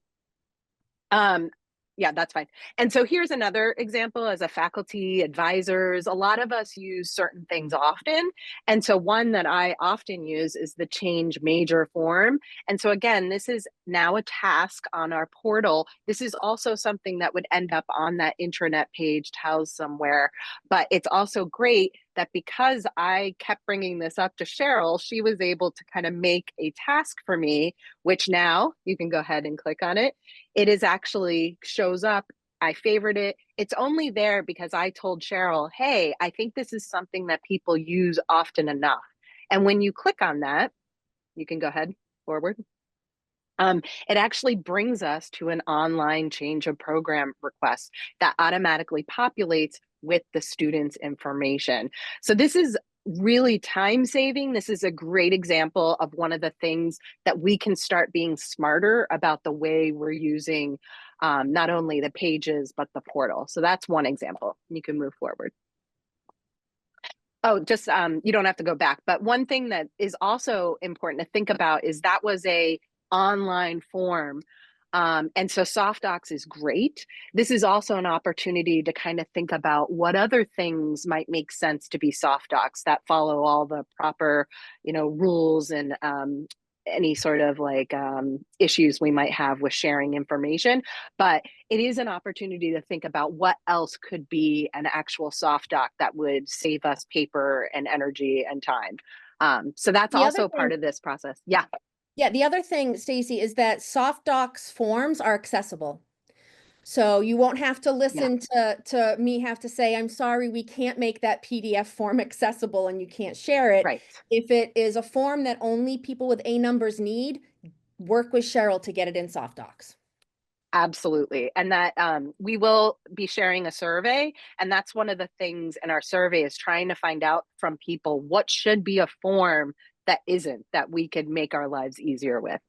Yeah, that's fine. And so here's another example. As a faculty advisors, a lot of us use certain things often. And so one that I often use is the change major form. And so again, this is now a task on our portal. This is also something that would end up on that intranet page housed somewhere. But it's also great that because I kept bringing this up to Cheryl, she was able to kind of make a task for me, which now you can go ahead and click on it. It is actually shows up. I favored it. It's only there because I told Cheryl, hey, I think this is something that people use often enough. And when you click on that, you can go ahead forward. It actually brings us to an online change of program request that automatically populates with the student's information. So this is really time saving. This is a great example of one of the things that we can start being smarter about the way we're using not only the pages, but the portal. So that's one example. You can move forward. Oh, just you don't have to go back. But one thing that is also important to think about is that was a online form. And so SoftDocs is great. This is also an opportunity to kind of think about what other things might make sense to be SoftDocs that follow all the proper, rules and any sort of like issues we might have with sharing information. But it is an opportunity to think about what else could be an actual soft doc that would save us paper and energy and time. So that's also part of this process. Yeah. Yeah, the other thing, Stacy, is that SoftDocs forms are accessible. So you won't have to listen to me have to say, I'm sorry, we can't make that PDF form accessible and you can't share it. Right. If it is a form that only people with A numbers need, work with Cheryl to get it in SoftDocs. Absolutely. And that we will be sharing a survey. And that's one of the things in our survey is trying to find out from people what should be a form that isn't, that we could make our lives easier with.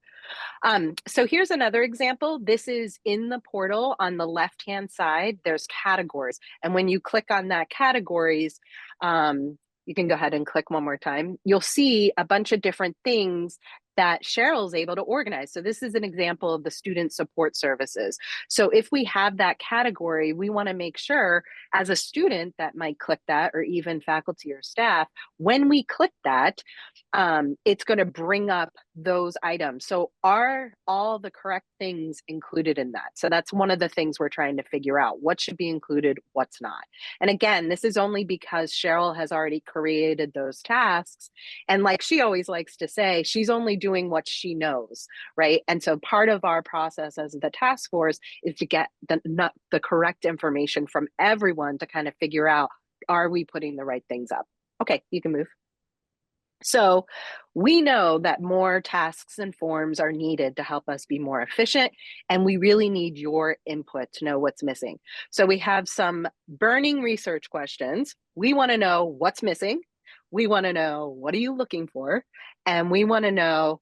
So here's another example. This is in the portal on the left-hand side, there's categories. And when you click on that categories, you can go ahead and click one more time. You'll see a bunch of different things that Cheryl's able to organize. So this is an example of the student support services. So if we have that category, we want to make sure as a student that might click that, or even faculty or staff, when we click that, it's going to bring up those items. So are all the correct things included in that? So that's one of the things we're trying to figure out. What should be included, what's not? And again, this is only because Cheryl has already created those tasks. And like she always likes to say, she's only doing what she knows, right? And so part of our process as the task force is to get the correct information from everyone to kind of figure out, are we putting the right things up? Okay, you can move. So we know that more tasks and forms are needed to help us be more efficient, and we really need your input to know what's missing. So we have some burning research questions. We want to know what's missing. We want to know, what are you looking for? And we want to know,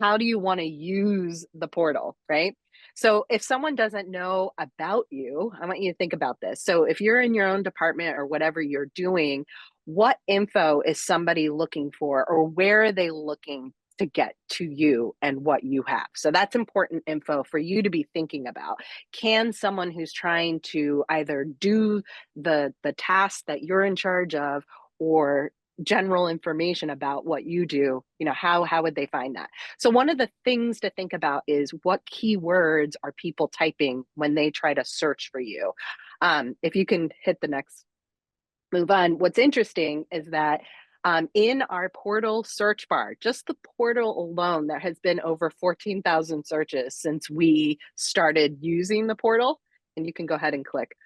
how do you want to use the portal, right? So if someone doesn't know about you, I want you to think about this. So if you're in your own department or whatever you're doing, what info is somebody looking for, or where are they looking to get to you and what you have? So that's important info for you to be thinking about. Can someone who's trying to either do the task that you're in charge of, or general information about what you do, how would they find that? So one of the things to think about is, what keywords are people typing when they try to search for you? If you can hit the next, move on. What's interesting is that In our portal search bar, just the portal alone, there has been over 14,000 searches since we started using the portal. And you can go ahead and click.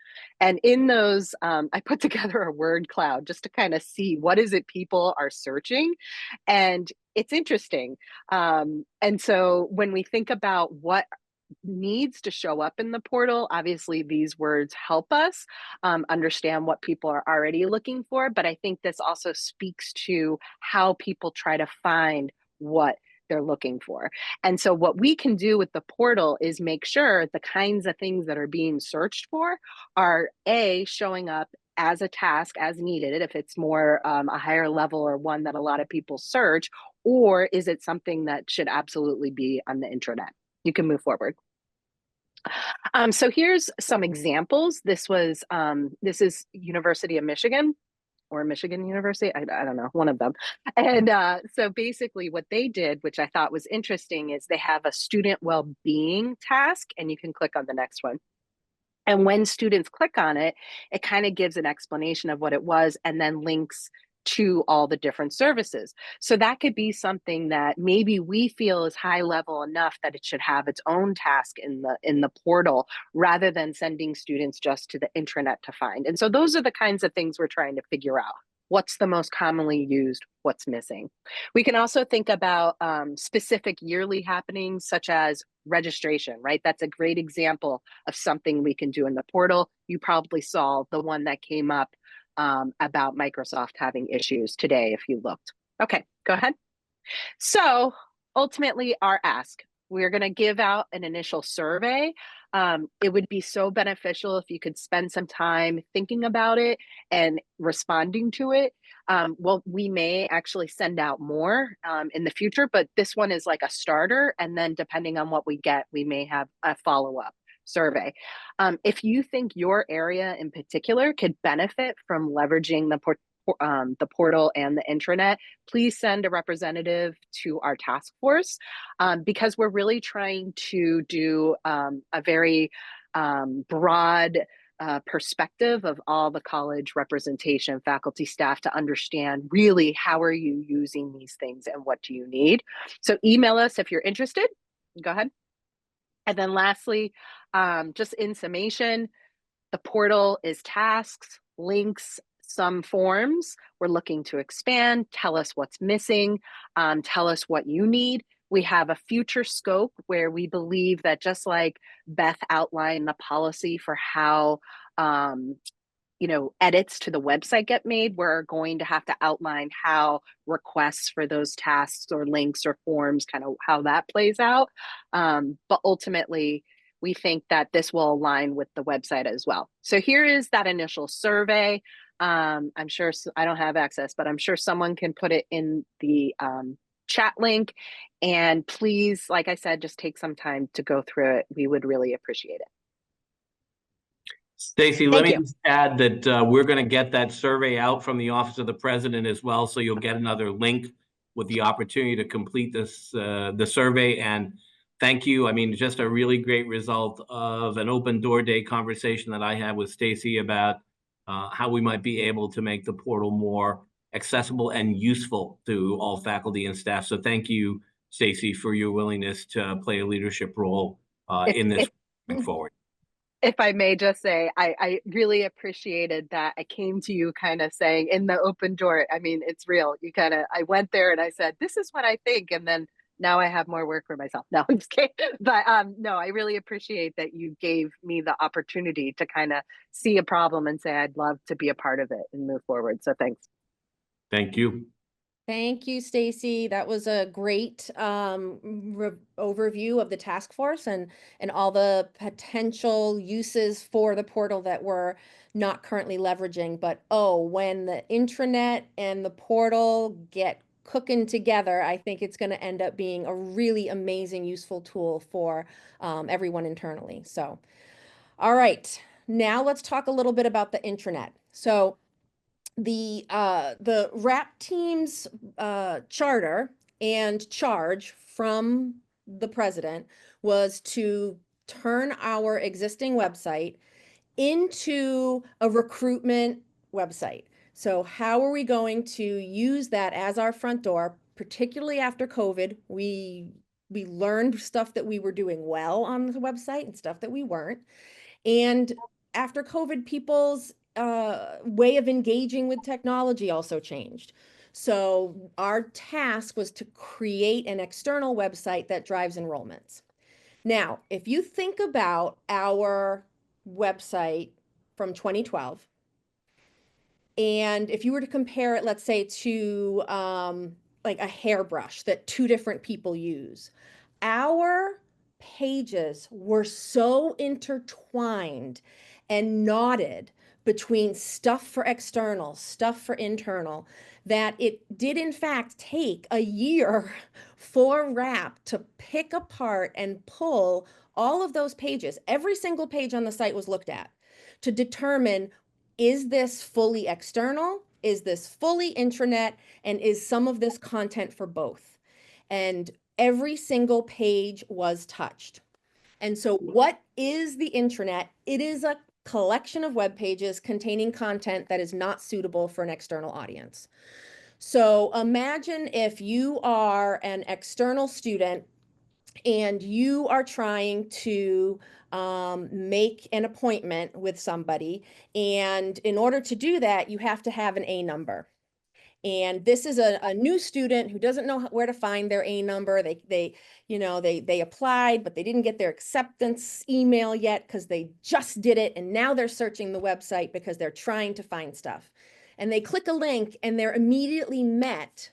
And in those, I put together a word cloud just to kind of see what is it people are searching. And it's interesting. And so when we think about what needs to show up in the portal, obviously these words help us understand what people are already looking for. But I think this also speaks to how people try to find what they're looking for. And so what we can do with the portal is make sure the kinds of things that are being searched for are showing up as a task as needed, if it's more a higher level or one that a lot of people search, or is it something that should absolutely be on the intranet? You can move forward. So here's some examples. This is University of Michigan, or Michigan University, I don't know, one of them. And so basically what they did, which I thought was interesting, is they have a student well-being task, and you can click on the next one. And when students click on it, it kind of gives an explanation of what it was and then links to all the different services. So that could be something that maybe we feel is high level enough that it should have its own task in the portal, rather than sending students just to the intranet to find. And so those are the kinds of things we're trying to figure out. What's the most commonly used? What's missing? We can also think about specific yearly happenings, such as registration, right? That's a great example of something we can do in the portal. You probably saw the one that came up about Microsoft having issues today, if you looked. Okay, go ahead. So ultimately, our ask, we're going to give out an initial survey. It would be so beneficial if you could spend some time thinking about it and responding to it. Well, we may actually send out more in the future, but this one is like a starter. And then depending on what we get, we may have a follow-up survey. If you think your area in particular could benefit from leveraging the portal and the intranet, please send a representative to our task force, because we're really trying to do a very broad perspective of all the college representation, faculty, staff, to understand really how are you using these things and what do you need. So email us if you're interested. Go ahead. And then lastly, just in summation, the portal is tasks, links, some forms. We're looking to expand. Tell us what's missing. Tell us what you need. We have a future scope where we believe that, just like Beth outlined the policy for how edits to the website get made, we're going to have to outline how requests for those tasks or links or forms, kind of how that plays out. But ultimately, we think that this will align with the website as well. So here is that initial survey. I'm sure, I don't have access, but I'm sure someone can put it in the chat link. And please, like I said, just take some time to go through it. We would really appreciate it. Stacy, let me you. just add that we're going to get that survey out from the Office of the President as well, so you'll get another link with the opportunity to complete this the survey. And thank you. I mean, just a really great result of an open door day conversation that I had with Stacy about how we might be able to make the portal more accessible and useful to all faculty and staff. So thank you, Stacy, for your willingness to play a leadership role in this moving forward. If I may just say, I really appreciated that I came to you kind of saying in the open door, I mean, it's real. I went there and I said, this is what I think. And then now I have more work for myself. No, I'm just kidding. But no, I really appreciate that you gave me the opportunity to kind of see a problem and say, I'd love to be a part of it and move forward. So thanks. Thank you. Thank you, Stacy. That was a great overview of the task force and all the potential uses for the portal that we're not currently leveraging. But when the intranet and the portal get cooking together, I think it's going to end up being a really amazing, useful tool for everyone internally. So, all right, now let's talk a little bit about the intranet. So the RAP team's charter and charge from the president was to turn our existing website into a recruitment website. So how are we going to use that as our front door, particularly after COVID? We learned stuff that we were doing well on the website and stuff that we weren't. And after COVID, people's way of engaging with technology also changed. So our task was to create an external website that drives enrollments. Now, if you think about our website from 2012, and if you were to compare it, let's say, to like a hairbrush that two different people use, our pages were so intertwined and knotted between stuff for external, stuff for internal, that it did in fact take a year for RAP to pick apart and pull all of those pages. Every single page on the site was looked at to determine, is this fully external? Is this fully intranet? And is some of this content for both? And every single page was touched. And so what is the intranet? It is a collection of web pages containing content that is not suitable for an external audience. So imagine if you are an external student and you are trying to make an appointment with somebody. And in order to do that, you have to have an A number. And this is a new student who doesn't know where to find their A number. They applied, but they didn't get their acceptance email yet because they just did it. And now they're searching the website because they're trying to find stuff. And they click a link and they're immediately met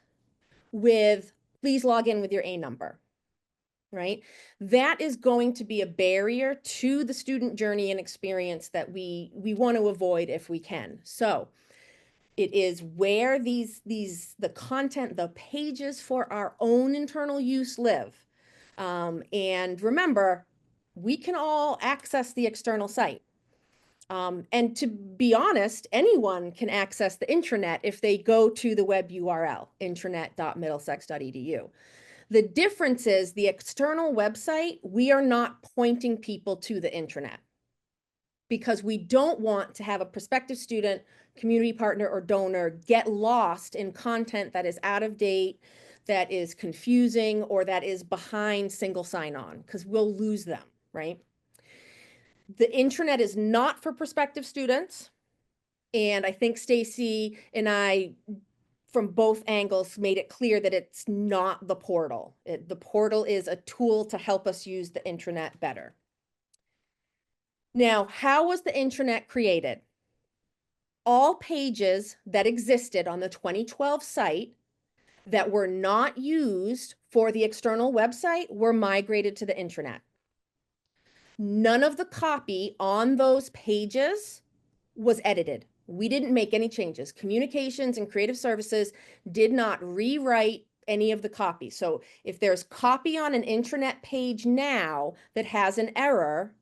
with, please log in with your A number, right? That is going to be a barrier to the student journey and experience that we want to avoid if we can. So it is where the content, the pages for our own internal use live. And remember, we can all access the external site. And to be honest, anyone can access the intranet if they go to the web URL, intranet.middlesex.edu. The difference is the external website, we are not pointing people to the intranet because we don't want to have a prospective student, community partner, or donor get lost in content that is out of date, that is confusing, or that is behind single sign-on, because we'll lose them, right? The intranet is not for prospective students. And I think Stacy and I, from both angles, made it clear that it's not the portal. The portal is a tool to help us use the intranet better. Now, how was the intranet created? All pages that existed on the 2012 site that were not used for the external website were migrated to the intranet. None of the copy on those pages was edited. We didn't make any changes. Communications and creative services did not rewrite any of the copy. So if there's copy on an intranet page now that has an error,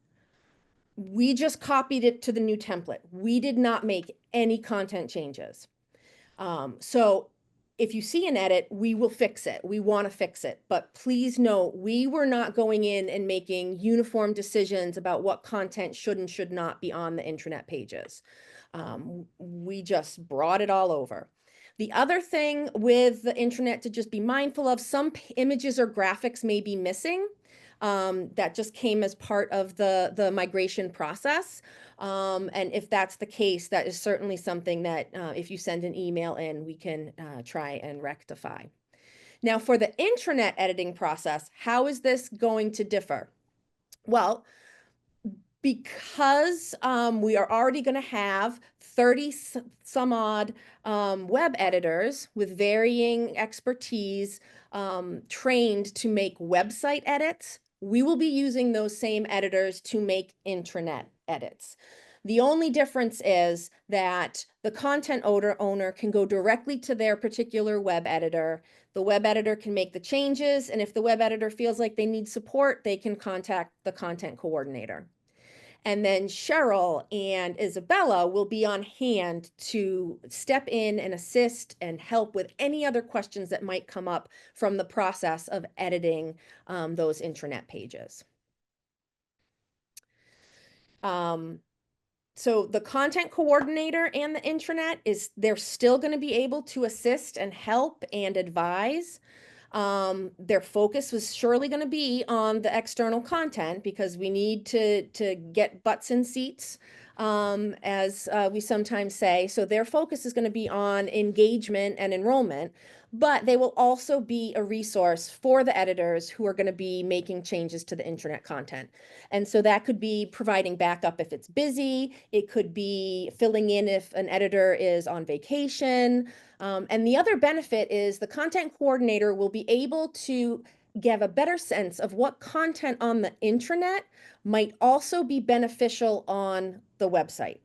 we just copied it to the new template. We did not make any content changes. So if you see an edit, we will fix it. We want to fix it. But please note, we were not going in and making uniform decisions about what content should and should not be on the intranet pages. We just brought it all over. The other thing with the intranet to just be mindful of, some images or graphics may be missing. That just came as part of the migration process. And if that's the case, that is certainly something that if you send an email in, we can try and rectify. Now, for the intranet editing process, how is this going to differ? Well, because we are already going to have 30 some odd web editors with varying expertise trained to make website edits, we will be using those same editors to make intranet edits. The only difference is that the content owner can go directly to their particular web editor. The web editor can make the changes, and if the web editor feels like they need support, they can contact the content coordinator. And then Cheryl and Isabella will be on hand to step in and assist and help with any other questions that might come up from the process of editing those intranet pages. So the content coordinator and the intranet they're still going to be able to assist and help and advise. Their focus was surely going to be on the external content because we need to get butts in seats, as we sometimes say. So their focus is going to be on engagement and enrollment, but they will also be a resource for the editors who are going to be making changes to the intranet content. And so that could be providing backup if it's busy. It could be filling in if an editor is on vacation. And the other benefit is the content coordinator will be able to give a better sense of what content on the intranet might also be beneficial on the website.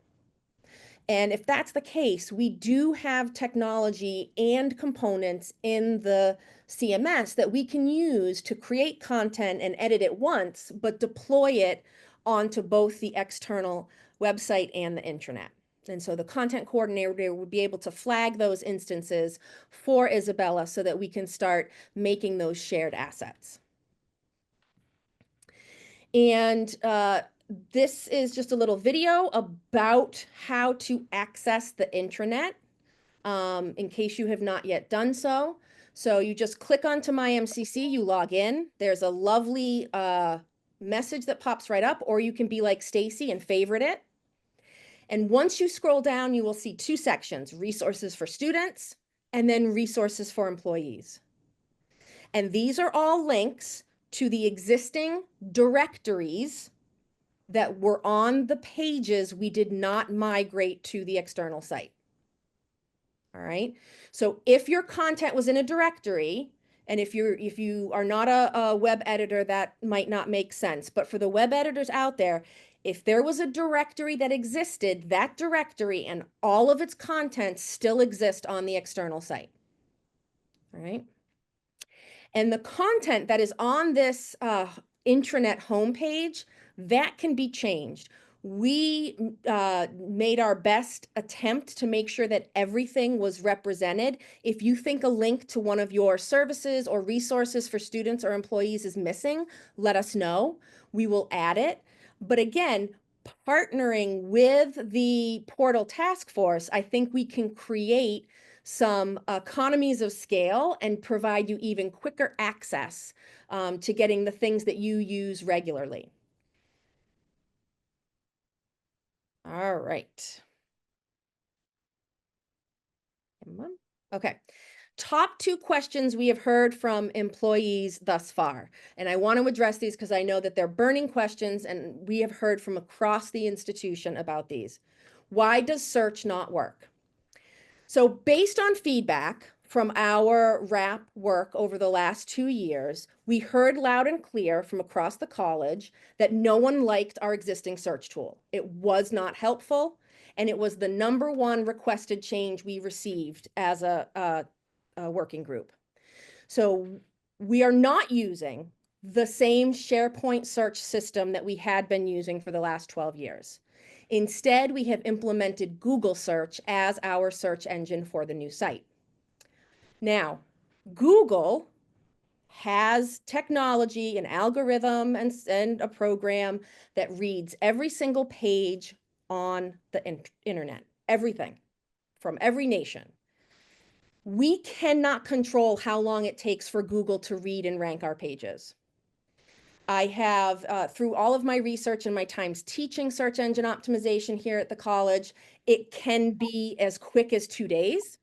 And if that's the case, we do have technology and components in the CMS that we can use to create content and edit it once, but deploy it onto both the external website and the intranet. And so the content coordinator would be able to flag those instances for Isabella so that we can start making those shared assets. And this is just a little video about how to access the intranet, in case you have not yet done so. So you just click onto MyMCC, you log in. There's a lovely message that pops right up, or you can be like Stacy and favorite it. And once you scroll down, you will see two sections: resources for students and then resources for employees. And these are all links to the existing directories that were on the pages we did not migrate to the external site. All right. So if your content was in a directory, and if you are not a web editor, that might not make sense. But for the web editors out there, if there was a directory that existed, that directory and all of its contents still exist on the external site. All right. And the content that is on this intranet homepage, that can be changed. We made our best attempt to make sure that everything was represented. If you think a link to one of your services or resources for students or employees is missing, let us know. We will add it. But again, partnering with the Portal Task Force, I think we can create some economies of scale and provide you even quicker access to getting the things that you use regularly. All right. Come on. Okay. Top 2 questions we have heard from employees thus far. And I want to address these because I know that they're burning questions and we have heard from across the institution about these. Why does search not work? So based on feedback from our RAP work over the last 2 years, we heard loud and clear from across the college that no one liked our existing search tool. It was not helpful, and it was the #1 requested change we received as a working group. So we are not using the same SharePoint search system that we had been using for the last 12 years. Instead, we have implemented Google Search as our search engine for the new site. Now, Google has technology, an algorithm, and a program that reads every single page on the internet, everything from every nation. We cannot control how long it takes for Google to read and rank our pages. I have, through all of my research and my times teaching search engine optimization here at the college, it can be as quick as 2 days.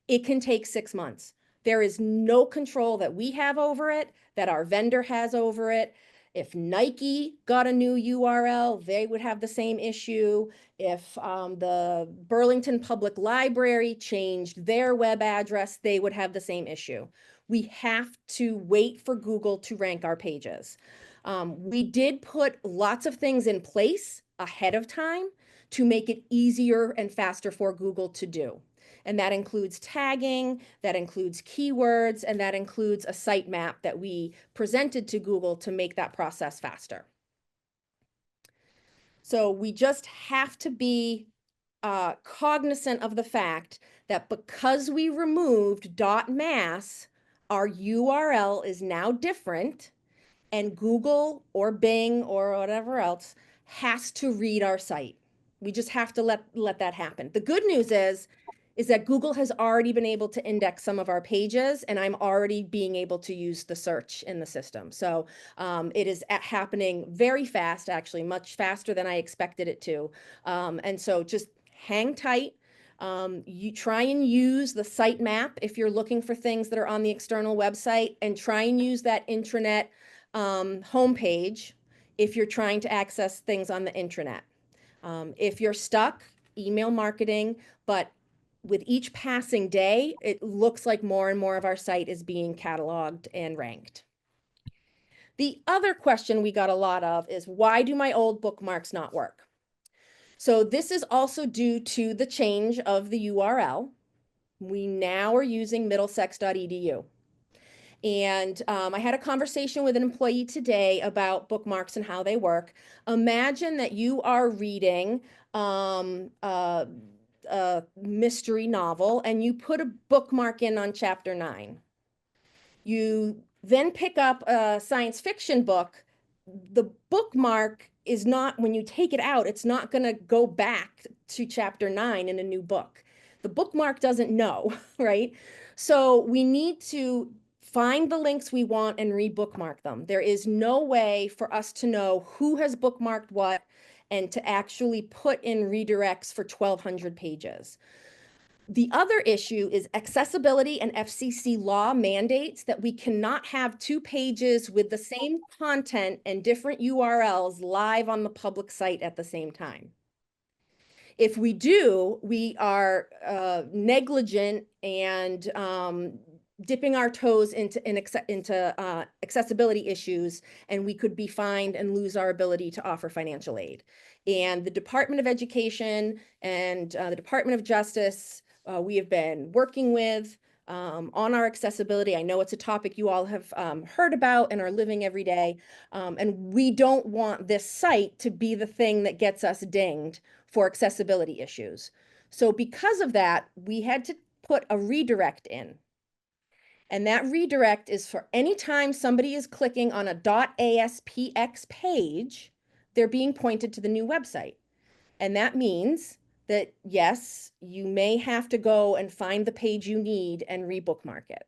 It can take 6 months. There is no control that we have over it, that our vendor has over it. If Nike got a new URL, they would have the same issue. If the Burlington Public Library changed their web address, they would have the same issue. We have to wait for Google to rank our pages. We did put lots of things in place ahead of time to make it easier and faster for Google to do. And that includes tagging, that includes keywords, and that includes a sitemap that we presented to Google to make that process faster. So we just have to be cognizant of the fact that because we removed .mas, our URL is now different, and Google or Bing or whatever else has to read our site. We just have to let that happen. The good news is that Google has already been able to index some of our pages, and I'm already being able to use the search in the system. So it is happening very fast, actually, much faster than I expected it to. And so just hang tight. You try and use the sitemap if you're looking for things that are on the external website, and try and use that intranet homepage if you're trying to access things on the intranet. If you're stuck, email marketing, but with each passing day, it looks like more and more of our site is being cataloged and ranked. The other question we got a lot of is, why do my old bookmarks not work? So this is also due to the change of the URL. We now are using middlesex.edu. And I had a conversation with an employee today about bookmarks and how they work. Imagine that you are reading a mystery novel and you put a bookmark in on chapter 9. You then pick up a science fiction book. The bookmark is not, when you take it out, it's not going to go back to chapter 9 in a new book. The bookmark doesn't know, right? So we need to find the links we want and re-bookmark them. There is no way for us to know who has bookmarked what and to actually put in redirects for 1,200 pages. The other issue is accessibility, and FCC law mandates that we cannot have 2 pages with the same content and different URLs live on the public site at the same time. If we do, we are negligent and dipping our toes into accessibility issues, and we could be fined and lose our ability to offer financial aid. And the Department of Education and the Department of Justice, we have been working with on our accessibility. I know it's a topic you all have heard about and are living every day. And we don't want this site to be the thing that gets us dinged for accessibility issues. So because of that, we had to put a redirect in. And that redirect is for any time somebody is clicking on a .aspx page, they're being pointed to the new website. And that means that, yes, you may have to go and find the page you need and rebookmark it.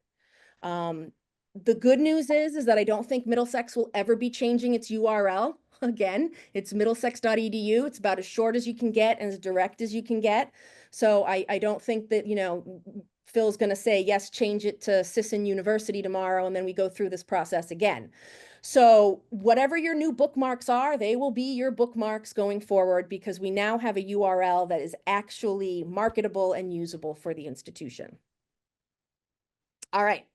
The good news is that I don't think Middlesex will ever be changing its URL. Again, it's middlesex.edu. It's about as short as you can get and as direct as you can get. So I don't think that, you know, Phil's going to say, yes, change it to Sisson University tomorrow, and then we go through this process again. So whatever your new bookmarks are, they will be your bookmarks going forward, because we now have a URL that is actually marketable and usable for the institution. All right.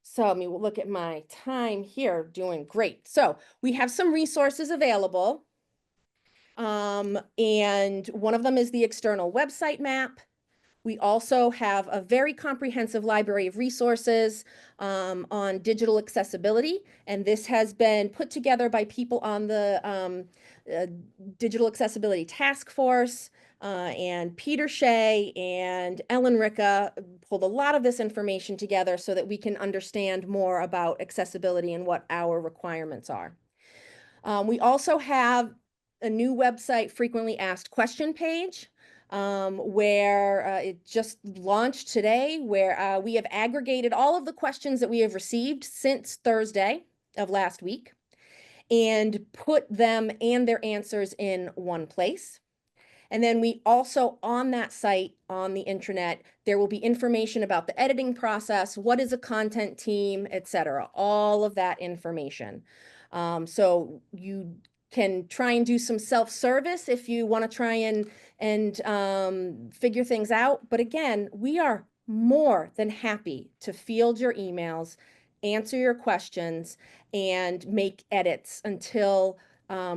So let me look at my time here, doing great. So we have some resources available. And one of them is the external website map. We also have a very comprehensive library of resources on digital accessibility, and this has been put together by people on the Digital Accessibility Task Force, and Peter Shea and Ellen Ricca pulled a lot of this information together so that we can understand more about accessibility and what our requirements are. We also have a new website frequently asked question page, where it just launched today, where we have aggregated all of the questions that we have received since Thursday of last week and put them and their answers in one place. And then we also, on that site, on the intranet, there will be information about the editing process, what is a content team, etc. All of that information. So you can try and do some self-service if you want to try and figure things out. But again, we are more than happy to field your emails, answer your questions, and make edits until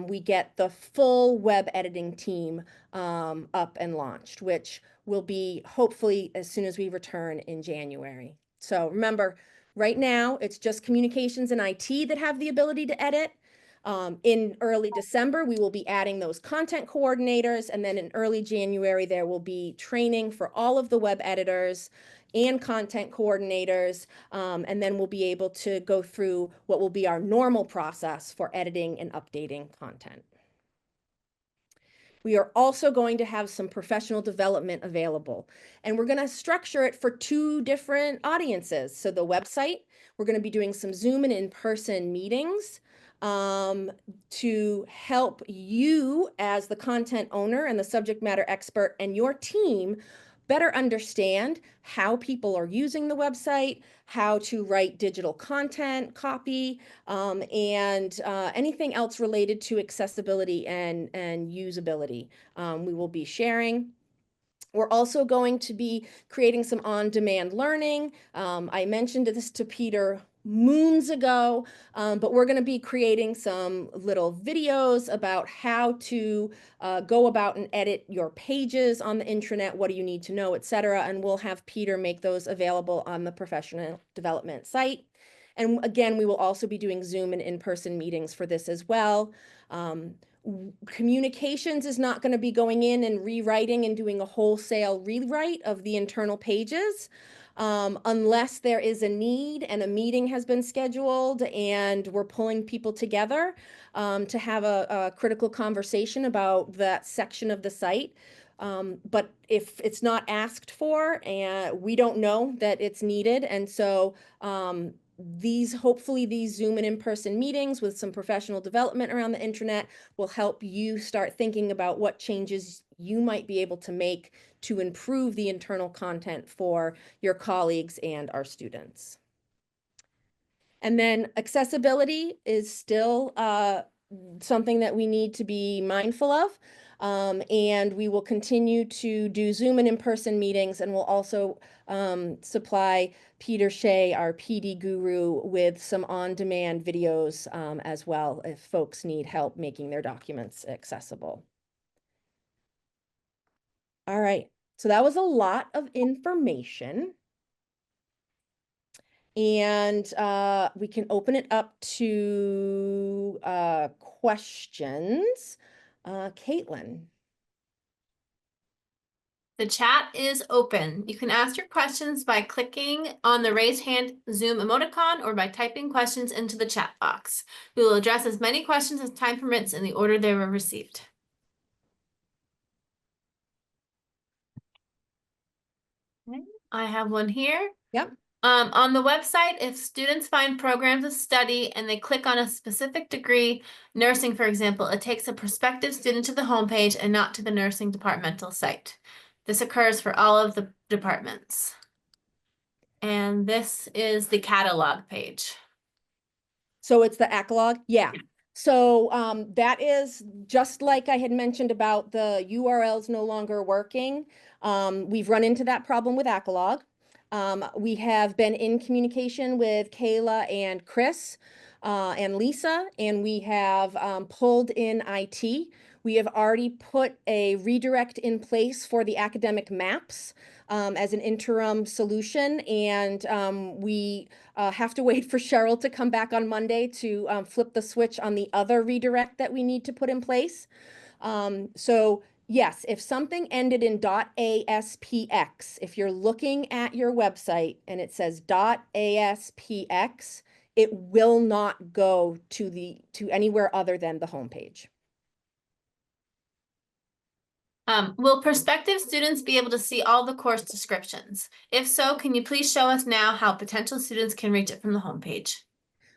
we get the full web editing team up and launched, which will be hopefully as soon as we return in January. So remember, right now, it's just communications and IT that have the ability to edit. In early December, we will be adding those content coordinators, and then in early January, there will be training for all of the web editors and content coordinators, and then we'll be able to go through what will be our normal process for editing and updating content. We are also going to have some professional development available, and we're going to structure it for 2 different audiences. So the website, we're going to be doing some Zoom and in-person meetings to help you as the content owner and the subject matter expert and your team better understand how people are using the website, how to write digital content, copy, and anything else related to accessibility and usability. We will be sharing. We're also going to be creating some on-demand learning. I mentioned this to Peter moons ago, but we're going to be creating some little videos about how to go about and edit your pages on the intranet, what do you need to know, etc. And we'll have Peter make those available on the professional development site. And again, we will also be doing Zoom and in-person meetings for this as well. Communications is not going to be going in and rewriting and doing a wholesale rewrite of the internal pages unless there is a need and a meeting has been scheduled and we're pulling people together to have a critical conversation about that section of the site. But if it's not asked for, and we don't know that it's needed, and so hopefully these Zoom and in-person meetings with some professional development around the intranet will help you start thinking about what changes you might be able to make to improve the internal content for your colleagues and our students. And then accessibility is still something that we need to be mindful of. And we will continue to do Zoom and in-person meetings, and we'll also supply Peter Shea, our PD guru, with some on-demand videos as well if folks need help making their documents accessible. All right, so that was a lot of information. And we can open it up to questions. Caitlin. The chat is open. You can ask your questions by clicking on the raise hand Zoom emoticon or by typing questions into the chat box. We will address as many questions as time permits in the order they were received. Okay, I have one here. Yep. On the website, if students find programs of study and they click on a specific degree, nursing, for example, it takes a prospective student to the homepage and not to the nursing departmental site. This occurs for all of the departments. And this is the catalog page. So it's the ACLOG? Yeah. So that is just like I had mentioned about the URLs no longer working. We've run into that problem with ACLOG. We have been in communication with Kayla and Chris and Lisa, and we have pulled in IT. We have already put a redirect in place for the academic maps as an interim solution, and we have to wait for Cheryl to come back on Monday to flip the switch on the other redirect that we need to put in place. So yes, if something ended in .aspx, if you're looking at your website and it says .aspx, it will not go to anywhere other than the homepage. Will prospective students be able to see all the course descriptions? If so, can you please show us now how potential students can reach it from the homepage?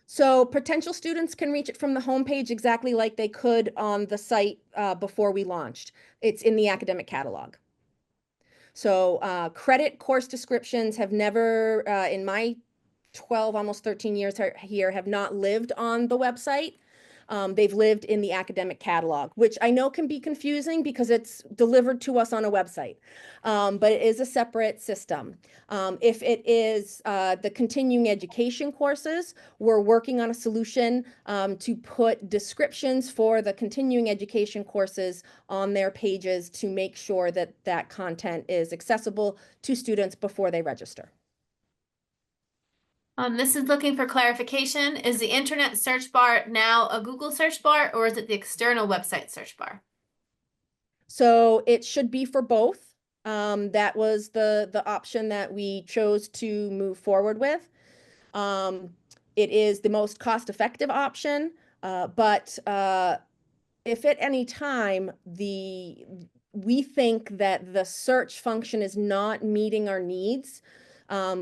So potential students can reach it from the homepage exactly like they could on the site before we launched. It's in the academic catalog. So credit course descriptions have never, in my 12, almost 13 years here, have not lived on the website. They've lived in the academic catalog, which I know can be confusing because it's delivered to us on a website, but it is a separate system. If it is the continuing education courses, we're working on a solution to put descriptions for the continuing education courses on their pages to make sure that that content is accessible to students before they register. This is looking for clarification. Is the internet search bar now a Google search bar, or is it the external website search bar? So it should be for both. That was the option that we chose to move forward with. It is the most cost-effective option, but if at any time we think that the search function is not meeting our needs,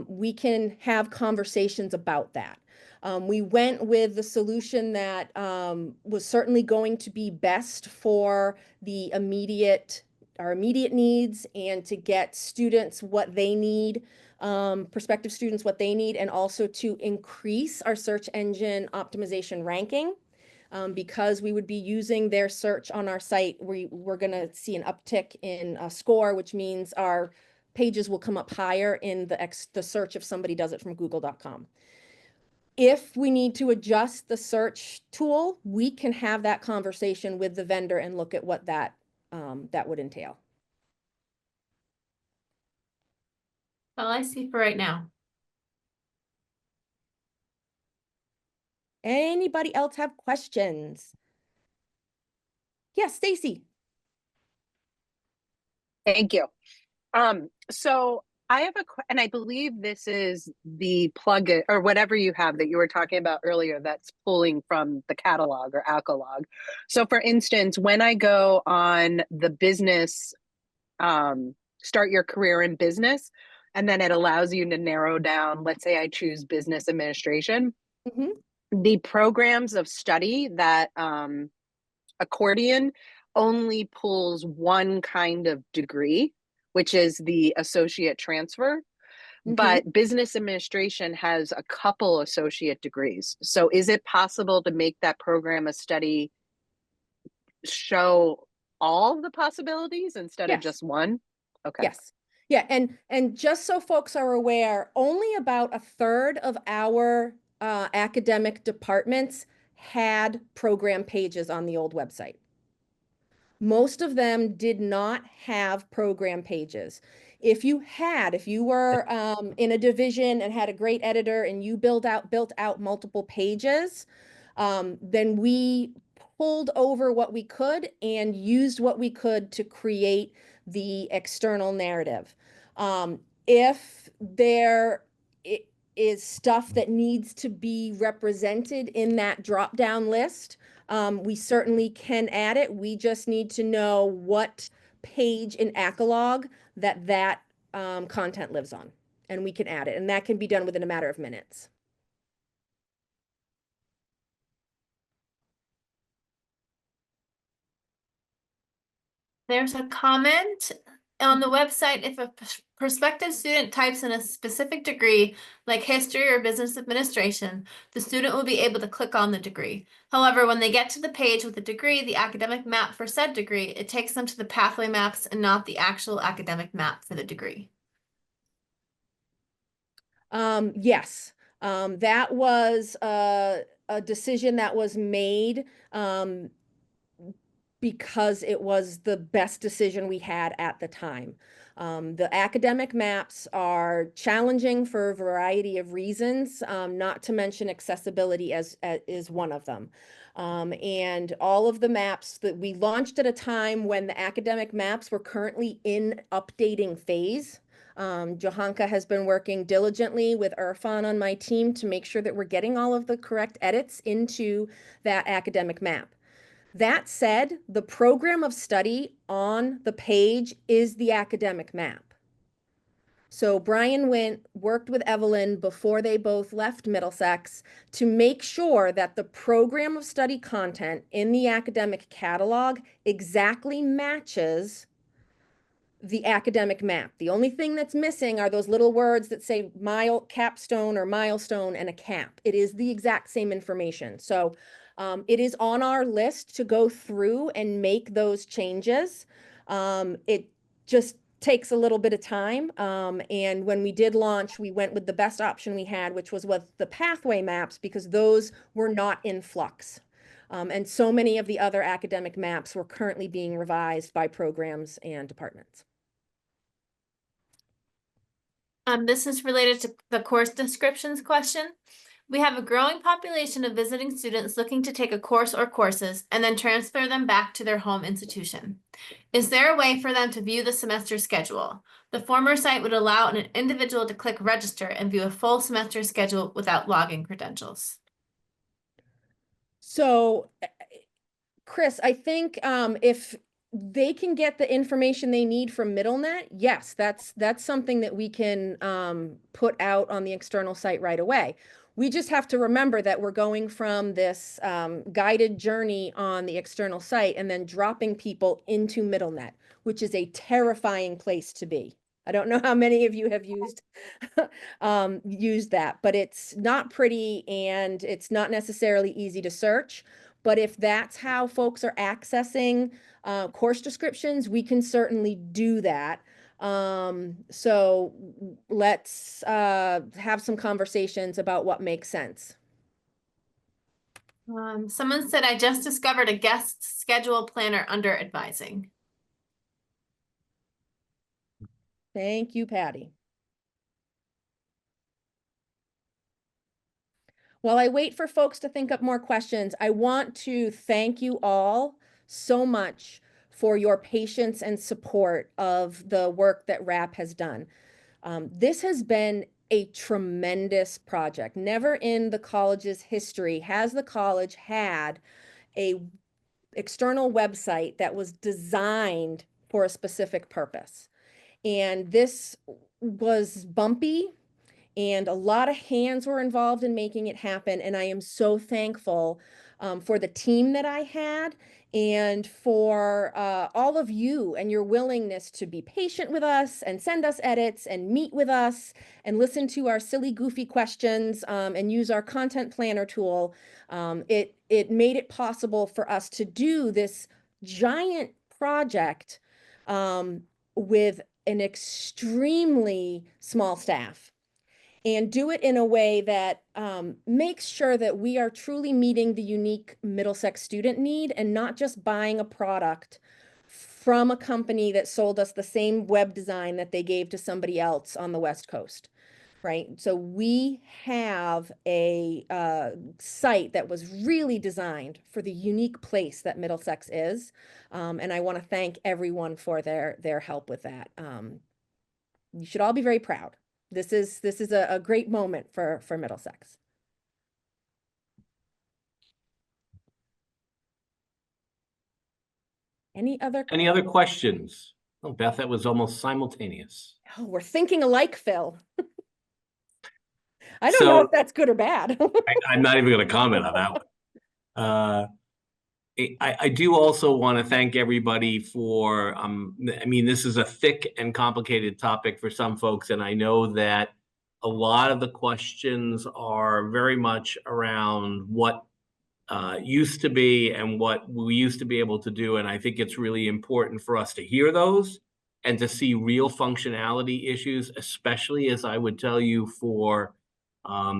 we can have conversations about that. We went with the solution that was certainly going to be best for our immediate needs and to get students what they need, prospective students what they need, and also to increase our search engine optimization ranking. Because we would be using their search on our site, we're going to see an uptick in score, which means our pages will come up higher in the search if somebody does it from google.com. If we need to adjust the search tool, we can have that conversation with the vendor and look at what that would entail. All I see for right now. Anybody else have questions? Yes, Stacy. Thank you. So I have and I believe this is the plugin or whatever you have that you were talking about earlier that's pulling from the catalog or Alcolog. So for instance, when I go on the business, start your career in business, and then it allows you to narrow down, let's say I choose business administration. Mm-hmm. The programs of study that Accordion only pulls one kind of degree, which is the associate transfer. Mm-hmm. But business administration has a couple associate degrees. So is it possible to make that program of study show all the possibilities instead of just one? Okay. Yes. Yeah. And just so folks are aware, only about a third of our academic departments had program pages on the old website. Most of them did not have program pages. If you were in a division and had a great editor and you built out multiple pages, then we pulled over what we could and used what we could to create the external narrative. If there is stuff that needs to be represented in that drop-down list, we certainly can add it. We just need to know what page in Alcolog that content lives on, and we can add it. And that can be done within a matter of minutes. There's a comment on the website. If a prospective student types in a specific degree, like history or business administration, the student will be able to click on the degree. However, when they get to the page with the degree, the academic map for said degree, it takes them to the pathway maps and not the actual academic map for the degree. Yes, that was a decision that was made because it was the best decision we had at the time. The academic maps are challenging for a variety of reasons, not to mention accessibility is one of them. And all of the maps that we launched at a time when the academic maps were currently in updating phase. Johanka has been working diligently with Irfan on my team to make sure that we're getting all of the correct edits into that academic map. That said, the program of study on the page is the academic map. So Brian worked with Evelyn before they both left Middlesex to make sure that the program of study content in the academic catalog exactly matches the academic map. The only thing that's missing are those little words that say capstone or milestone and a cap. It is the exact same information. So it is on our list to go through and make those changes. It just takes a little bit of time. And when we did launch, we went with the best option we had, which was with the pathway maps, because those were not in flux. And so many of the other academic maps were currently being revised by programs and departments. This is related to the course descriptions question. We have a growing population of visiting students looking to take a course or courses and then transfer them back to their home institution. Is there a way for them to view the semester schedule? The former site would allow an individual to click register and view a full semester schedule without login credentials. So Chris, I think if they can get the information they need from MiddleNet, yes, that's something that we can put out on the external site right away. We just have to remember that we're going from this guided journey on the external site and then dropping people into MiddleNet, which is a terrifying place to be. I don't know how many of you have used used that, but it's not pretty and it's not necessarily easy to search. But if that's how folks are accessing course descriptions, we can certainly do that. So let's have some conversations about what makes sense. Someone said, I just discovered a guest schedule planner under advising. Thank you, Patty. While I wait for folks to think up more questions, I want to thank you all so much for your patience and support of the work that RAP has done. This has been a tremendous project. Never in the college's history has the college had a external website that was designed for a specific purpose. And this was bumpy, and a lot of hands were involved in making it happen. And I am so thankful for the team that I had and for all of you and your willingness to be patient with us and send us edits and meet with us and listen to our silly, goofy questions and use our content planner tool. It made it possible for us to do this giant project with an extremely small staff, and do it in a way that makes sure that we are truly meeting the unique Middlesex student need and not just buying a product from a company that sold us the same web design that they gave to somebody else on the West Coast, right? So we have a site that was really designed for the unique place that Middlesex is. And I want to thank everyone for their help with that. You should all be very proud. This is a great moment for Middlesex. Any other questions? Oh, Beth, that was almost simultaneous. Oh, we're thinking alike, Phil. I don't know if that's good or bad. I'm not even going to comment on that one. I do also want to thank everybody for, I mean, this is a thick and complicated topic for some folks, and I know that a lot of the questions are very much around what used to be and what we used to be able to do, and I think it's really important for us to hear those and to see real functionality issues, especially, as I would tell you, for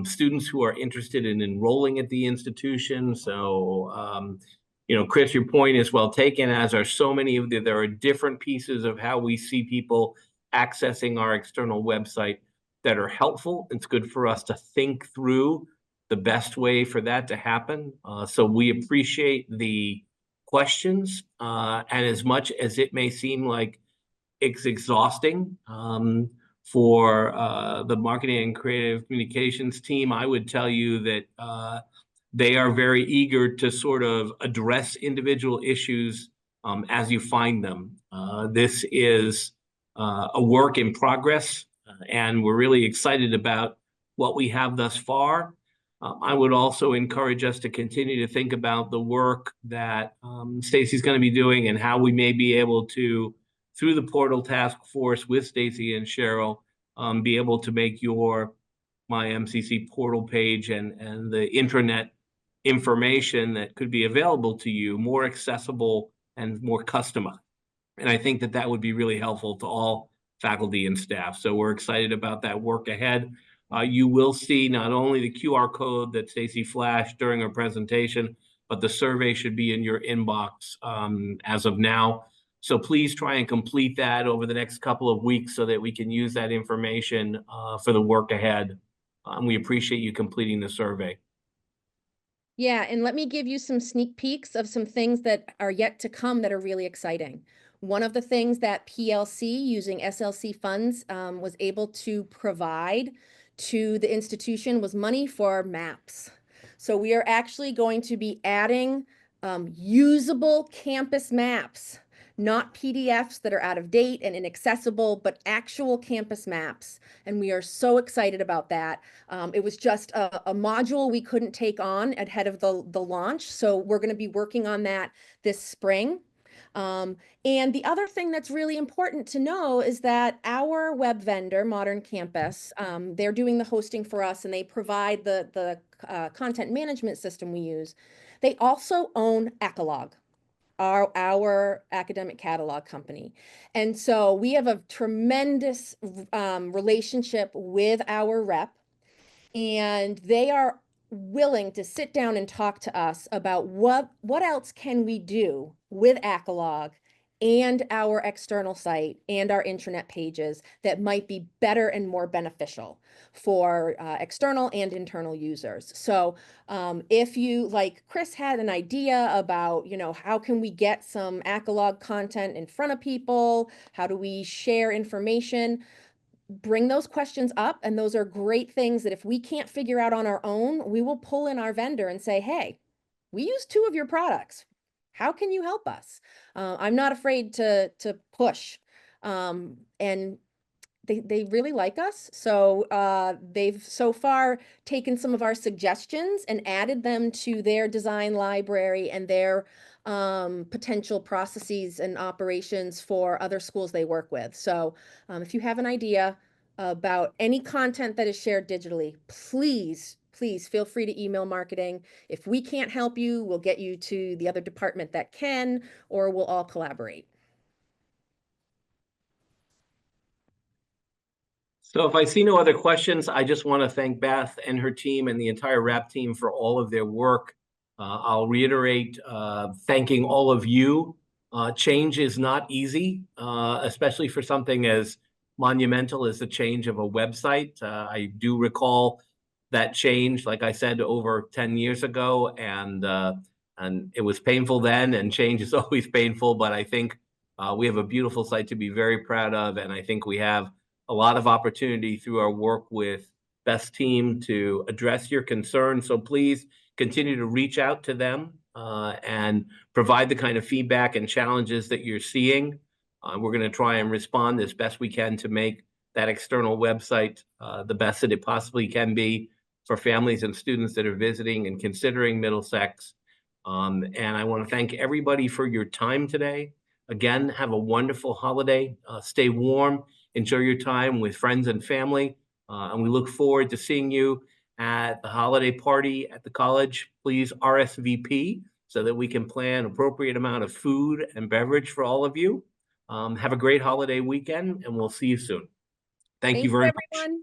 students who are interested in enrolling at the institution. So, you know, Chris, your point is well taken, as are so many of there are different pieces of how we see people accessing our external website that are helpful. It's good for us to think through the best way for that to happen. So we appreciate the questions. And as much as it may seem like it's exhausting for the marketing and creative communications team, I would tell you that they are very eager to sort of address individual issues as you find them. This is a work in progress, and we're really excited about what we have thus far. I would also encourage us to continue to think about the work that Stacy's going to be doing and how we may be able to, through the portal task force with Stacy and Cheryl, be able to make your MyMCC portal page and the intranet information that could be available to you more accessible and more customized. And I think that that would be really helpful to all faculty and staff. So we're excited about that work ahead. You will see not only the QR code that Stacy flashed during her presentation, but the survey should be in your inbox as of now. So please try and complete that over the next couple of weeks so that we can use that information for the work ahead. We appreciate you completing the survey. Yeah, and let me give you some sneak peeks of some things that are yet to come that are really exciting. One of the things that PLC, using SLC funds, was able to provide to the institution was money for maps. So we are actually going to be adding usable campus maps, not PDFs that are out of date and inaccessible, but actual campus maps. And we are so excited about that. It was just a module we couldn't take on ahead of the launch. So we're going to be working on that this spring. And the other thing that's really important to know is that our web vendor, Modern Campus, they're doing the hosting for us and they provide the content management system we use. They also own Accolog, our academic catalog company. And so we have a tremendous relationship with our rep, and they are willing to sit down and talk to us about what else can we do with Accolog and our external site and our intranet pages that might be better and more beneficial for external and internal users. So if you, like Chris, had an idea about, how can we get some Accolog content in front of people? How do we share information? Bring those questions up, and those are great things that if we can't figure out on our own, we will pull in our vendor and say, hey, we use 2 of your products. How can you help us? I'm not afraid to push. And they really like us. So they've so far taken some of our suggestions and added them to their design library and their potential processes and operations for other schools they work with. So if you have an idea about any content that is shared digitally, please feel free to email marketing. If we can't help you, we'll get you to the other department that can, or we'll all collaborate. So if I see no other questions, I just want to thank Beth and her team and the entire RAP team for all of their work. I'll reiterate thanking all of you. Change is not easy, especially for something as monumental as the change of a website. I do recall that change, like I said, over 10 years ago, and it was painful then, and change is always painful, but I think we have a beautiful site to be very proud of, and I think we have a lot of opportunity through our work with Beth's team to address your concerns. So please continue to reach out to them and provide the kind of feedback and challenges that you're seeing. We're going to try and respond as best we can to make that external website the best that it possibly can be for families and students that are visiting and considering Middlesex. And I want to thank everybody for your time today. Again, have a wonderful holiday. Stay warm. Enjoy your time with friends and family. And we look forward to seeing you at the holiday party at the college. Please RSVP so that we can plan appropriate amount of food and beverage for all of you. Have a great holiday weekend, and we'll see you soon. Thank you very much. Everyone.